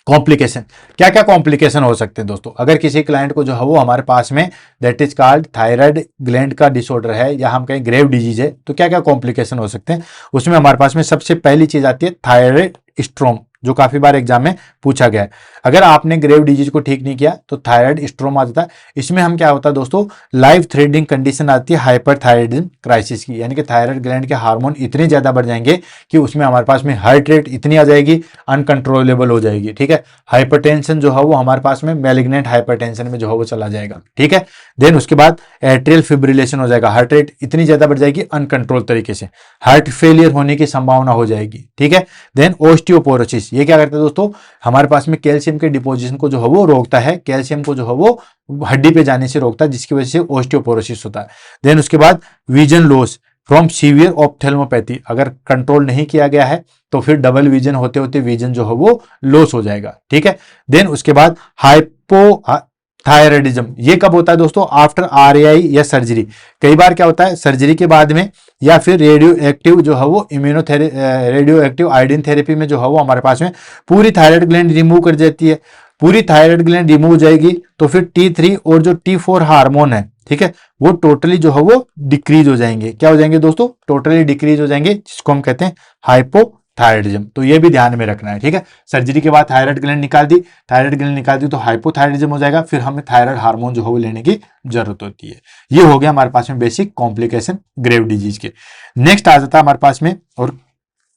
कॉम्प्लिकेशन। क्या क्या कॉम्प्लिकेशन हो सकते हैं दोस्तों, अगर किसी क्लाइंट को जो है वो हमारे पास में that is called thyroid gland का डिसऑर्डर है या हम कहें ग्रेव डिजीज है, तो क्या क्या कॉम्प्लिकेशन हो सकते हैं। उसमें हमारे पास में सबसे पहली चीज आती है थायराइड स्ट्रोम, जो काफी बार एग्जाम में पूछा गया है। अगर आपने ग्रेव डिजीज को ठीक नहीं किया तो थायराइड स्ट्रोम आ जाता है। इसमें हम क्या होता है दोस्तों, लाइफ थ्रेटनिंग कंडीशन आती है हाइपरथायराइडिज्म क्राइसिस की, यानी कि थायराइड ग्लैंड के हार्मोन इतने ज्यादा बढ़ जाएंगे कि उसमें हमारे पास में हार्ट रेट इतनी आ जाएगी, अनकंट्रोलेबल हो जाएगी, ठीक है। हाइपरटेंशन जो है वो हमारे पास में मैलिग्नेंट हाइपरटेंशन में जो है वो चला जाएगा, ठीक है। देन उसके बाद एट्रियल फिब्रिलेशन हो जाएगा, हार्ट रेट इतनी ज्यादा बढ़ जाएगी अनकंट्रोल तरीके से, हार्ट फेलियर होने की संभावना हो जाएगी, ठीक है। देन ओस्टियोपोरोसिस, ये क्या करता है दोस्तों, हमारे पास में कैल्शियम के डिपोजिशन को जो है वो रोकता है, कैल्शियम को जो है वो हड्डी पे जाने से रोकता है, जिसकी वजह से ओस्टियोपोरोसिस होता है। देन उसके बाद विजन लॉस फ्रॉम सीवियर ऑप्थेल्मोपैथी, अगर कंट्रोल नहीं किया गया है तो फिर डबल विजन होते होते विजन जो है वो लॉस हो जाएगा, ठीक है। देन उसके बाद हाइपोथायराइडिज्म, ये कब होता है दोस्तों, आफ्टर आरएआई या सर्जरी। कई बार क्या होता है सर्जरी के बाद में या फिर रेडियो एक्टिव जो है वो रेडियो एक्टिव आयोडीन थेरेपी में जो है वो हमारे पास में पूरी थायराइड ग्लैंड रिमूव कर देती है। पूरी थायराइड ग्लैंड रिमूव हो जाएगी तो फिर T3 और जो T4 हार्मोन है, ठीक है, वो टोटली जो है वो डिक्रीज हो जाएंगे। क्या हो जाएंगे दोस्तों, टोटली डिक्रीज हो जाएंगे, जिसको हम कहते हैं हाइपोथायराइडिज्म। तो ये भी ध्यान में रखना है, ठीक है। सर्जरी के बाद थायराइड ग्लैंड निकाल दी, थायराइड ग्लैंड निकाल दी तो हाइपोथायराइडिज्म हो जाएगा, फिर हमें थायराइड हार्मोन जो है वो लेने की जरूरत होती है। ये हो गया हमारे पास में बेसिक कॉम्प्लिकेशन ग्रेव डिजीज के। नेक्स्ट आ जाता है हमारे पास में, और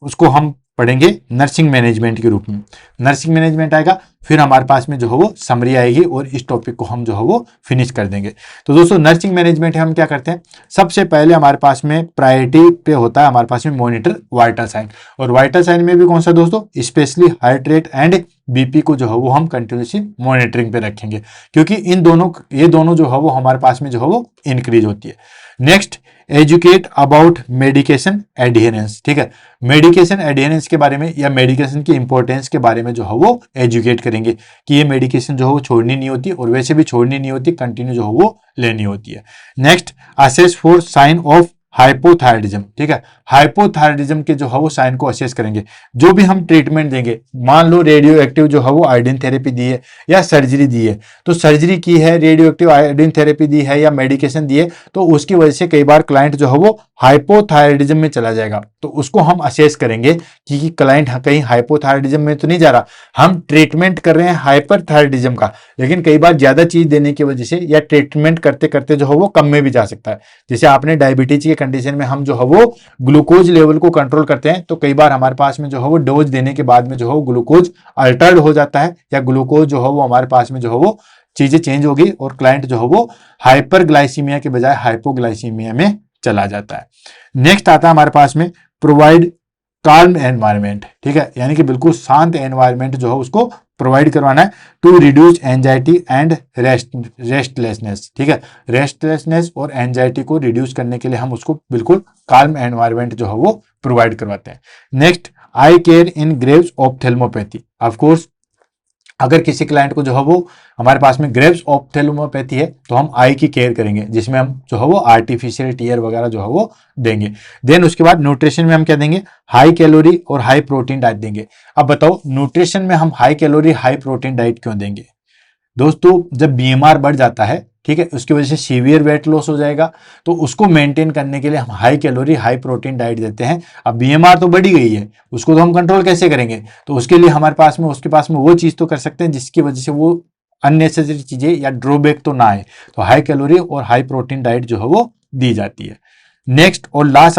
उसको हम पढ़ेंगे नर्सिंग मैनेजमेंट के रूप में। नर्सिंग मैनेजमेंट आएगा, फिर हमारे पास में जो है वो समरी आएगी और इस टॉपिक को हम जो है वो फिनिश कर देंगे। तो दोस्तों नर्सिंग मैनेजमेंट हम क्या करते हैं, सबसे पहले हमारे पास में प्रायोरिटी पे होता है हमारे पास में मॉनिटर वाइटल साइन, और वाइटल साइन में भी कौन सा दोस्तों, specially heart rate and BP को जो है वो हम कंटिन्यूसली मॉनिटरिंग पे रखेंगे, क्योंकि ये दोनों जो है वो हमारे पास में जो है वो इंक्रीज होती है। Next, educate about medication adherence, ठीक है, मेडिकेशन एडहेरेंस के बारे में या मेडिकेशन की इंपॉर्टेंस के बारे में जो है वो एजुकेट करेंगे कि ये मेडिकेशन जो है वो छोड़नी नहीं होती, और वैसे भी छोड़नी नहीं होती, कंटिन्यू जो है वो लेनी होती है। Next, assess for sign of hypothyroidism, ठीक है, हाइपोथायरिडिज्म के जो है वो साइन को असेस करेंगे। जो भी हम ट्रीटमेंट देंगे, मान लो रेडियो एक्टिव जो है वो आयोडीन थेरेपी दी है या सर्जरी दी है, तो सर्जरी की है, रेडियो एक्टिव आयोडीन थेरेपी दी है या मेडिकेशन दी है, तो उसकी वजह से कई बार क्लाइंट जो है वो हाइपोथायरिडिज्म में चला जाएगा। तो उसको हम असेस करेंगे कि क्लाइंट कहीं हाइपोथायरिडिज्म में तो नहीं जा रहा, हम ट्रीटमेंट कर रहे हैं हाइपरथायरिडिज्म का, लेकिन कई बार ज्यादा चीज देने की वजह से या ट्रीटमेंट करते करते जो है वो कम में भी जा सकता है। जैसे आपने डायबिटीज के कंडीशन में हम जो है वो ग्लूकोज लेवल को कंट्रोल करते हैं, तो कई बार हमारे पास में जो है वो डोज देने के बाद में जो है ग्लूकोज अल्टर्ड हो जाता है, या ग्लूकोज जो है वो हमारे पास में जो है वो चीजें चेंज होगी और क्लाइंट जो है वो हाइपरग्लाइसीमिया के बजाय हाइपोग्लाइसीमिया में चला जाता है। नेक्स्ट आता है हमारे पास में प्रोवाइड काल्म एनवायरमेंट, ठीक है, यानी कि बिल्कुल शांत एनवायरमेंट जो है उसको प्रोवाइड करवाना है to reduce anxiety and restlessness, ठीक है, रेस्टलेसनेस और एंजाइटी को रिड्यूस करने के लिए हम उसको बिल्कुल काल्म एनवायरमेंट जो है वो प्रोवाइड करवाते हैं। Next, I care in Graves ऑप्थेल्मोपैथी, of course अगर किसी क्लाइंट को जो है वो हमारे पास में ग्रेव्स ऑप्थेल्मोपैथी है तो हम आई की केयर करेंगे, जिसमें हम जो है वो आर्टिफिशियल टीयर वगैरह जो है वो देंगे। देन उसके बाद न्यूट्रिशन में हम क्या देंगे, हाई कैलोरी और हाई प्रोटीन डाइट देंगे। अब बताओ न्यूट्रिशन में हम high calorie high protein diet क्यों देंगे दोस्तों, जब बीएमआर बढ़ जाता है, ठीक है, उसकी वजह से सीवियर वेट लॉस हो जाएगा, तो उसको मेंटेन करने के लिए हम high calorie high protein diet देते हैं। अब बीएमआर तो बढ़ी गई है, उसको तो हम कंट्रोल कैसे करेंगे, तो उसके लिए हमारे पास में उसके पास में वो चीज तो कर सकते हैं जिसकी वजह से वो अननेसेसरी चीजें या ड्रॉबैक तो ना आए, तो हाई कैलोरी और हाई प्रोटीन डाइट जो है वो दी जाती है। नेक्स्ट और लास्ट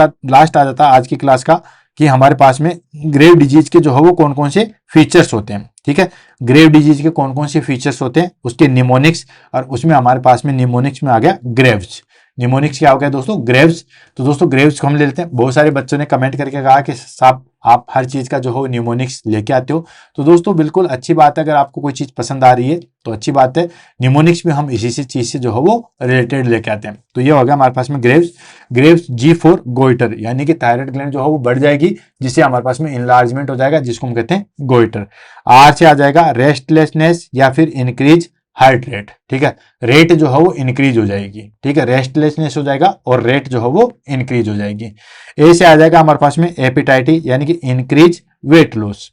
आ जाता है आज की क्लास का कि हमारे पास में ग्रेव डिजीज के जो है वो कौन कौन से फीचर्स होते हैं, ठीक है, ग्रेव डिजीज के कौन कौन से फीचर्स होते हैं, उसके निमोनिक्स, और उसमें हमारे पास में निमोनिक्स में आ गया ग्रेव्स। निमोनिक्स क्या हो गया दोस्तों, ग्रेव्स। तो दोस्तों ग्रेव्स को हम ले लेते हैं। बहुत सारे बच्चों ने कमेंट करके कहा कि साहब आप हर चीज का जो हो निमोनिक्स लेके आते हो, तो दोस्तों बिल्कुल अच्छी बात है, अगर आपको कोई चीज पसंद आ रही है तो अच्छी बात है। निमोनिक्स में हम इसी से चीज से जो है वो रिलेटेड लेके आते हैं। तो ये हो गया हमारे पास में graves. Graves G for goitre, यानी कि थायराइड ग्लैंड जो है वो बढ़ जाएगी, जिससे हमारे पास में इनलार्जमेंट हो जाएगा, जिसको हम कहते हैं गोइटर। आर से आ जाएगा रेस्टलेसनेस या फिर इंक्रीज हार्ट रेट, ठीक है, रेट जो है वो इंक्रीज हो जाएगी, ठीक है, रेस्टलेसनेस हो जाएगा और रेट जो है वो इंक्रीज हो जाएगी। ए से आ जाएगा हमारे पास में एपिटाइटी, यानी कि इंक्रीज वेट लॉस।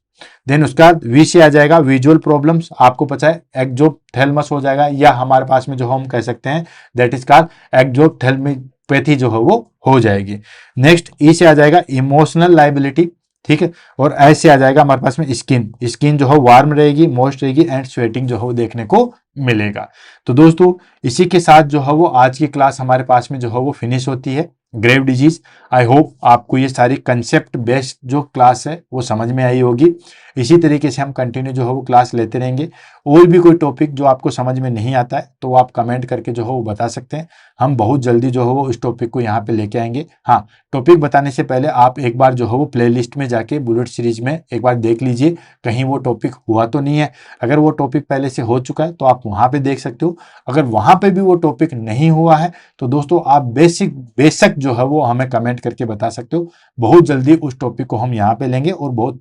देन उसका वी से आ जाएगा विजुअल प्रॉब्लम्स, आपको पता है एक्सोप्थेल्मस हो जाएगा, या हमारे पास में जो हम कह सकते हैं दैट इज कॉल्ड एक्सोप्थेल्मोपैथी जो है वो हो जाएगी। नेक्स्ट ई से आ जाएगा इमोशनल लाइबिलिटी, ठीक है, और ऐसे आ जाएगा हमारे पास में स्किन जो है वार्म रहेगी, मॉइस्ट रहेगी एंड स्वेटिंग जो है वो देखने को मिलेगा। तो दोस्तों इसी के साथ जो है वो आज की क्लास हमारे पास में जो है वो फिनिश होती है, ग्रेव डिजीज। आई होप आपको ये सारी कंसेप्ट बेस्ड जो क्लास है वो समझ में आई होगी। इसी तरीके से हम कंटिन्यू जो है वो क्लास लेते रहेंगे। और भी कोई टॉपिक जो आपको समझ में नहीं आता है तो आप कमेंट करके जो है वो बता सकते हैं, हम बहुत जल्दी जो है वो इस टॉपिक को यहाँ पे लेके आएंगे। हाँ, टॉपिक बताने से पहले आप एक बार जो है वो प्लेलिस्ट में जाके बुलेट सीरीज में एक बार देख लीजिए, कहीं वो टॉपिक हुआ तो नहीं है। अगर वो टॉपिक पहले से हो चुका है तो आप वहाँ पे देख सकते हो, अगर वहाँ पे भी वो टॉपिक नहीं हुआ है तो दोस्तों आप बेशक जो है वो हमें कमेंट करके बता सकते हो। बहुत जल्दी उस टॉपिक को हम यहाँ पे लेंगे और बहुत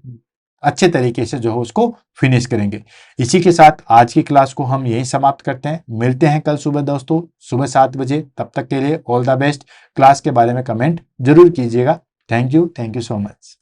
अच्छे तरीके से जो है उसको फिनिश करेंगे। इसी के साथ आज की क्लास को हम यही समाप्त करते हैं। मिलते हैं कल सुबह दोस्तों, सुबह 7 बजे। तब तक के लिए ऑल द बेस्ट। क्लास के बारे में कमेंट जरूर कीजिएगा। Thank you so much.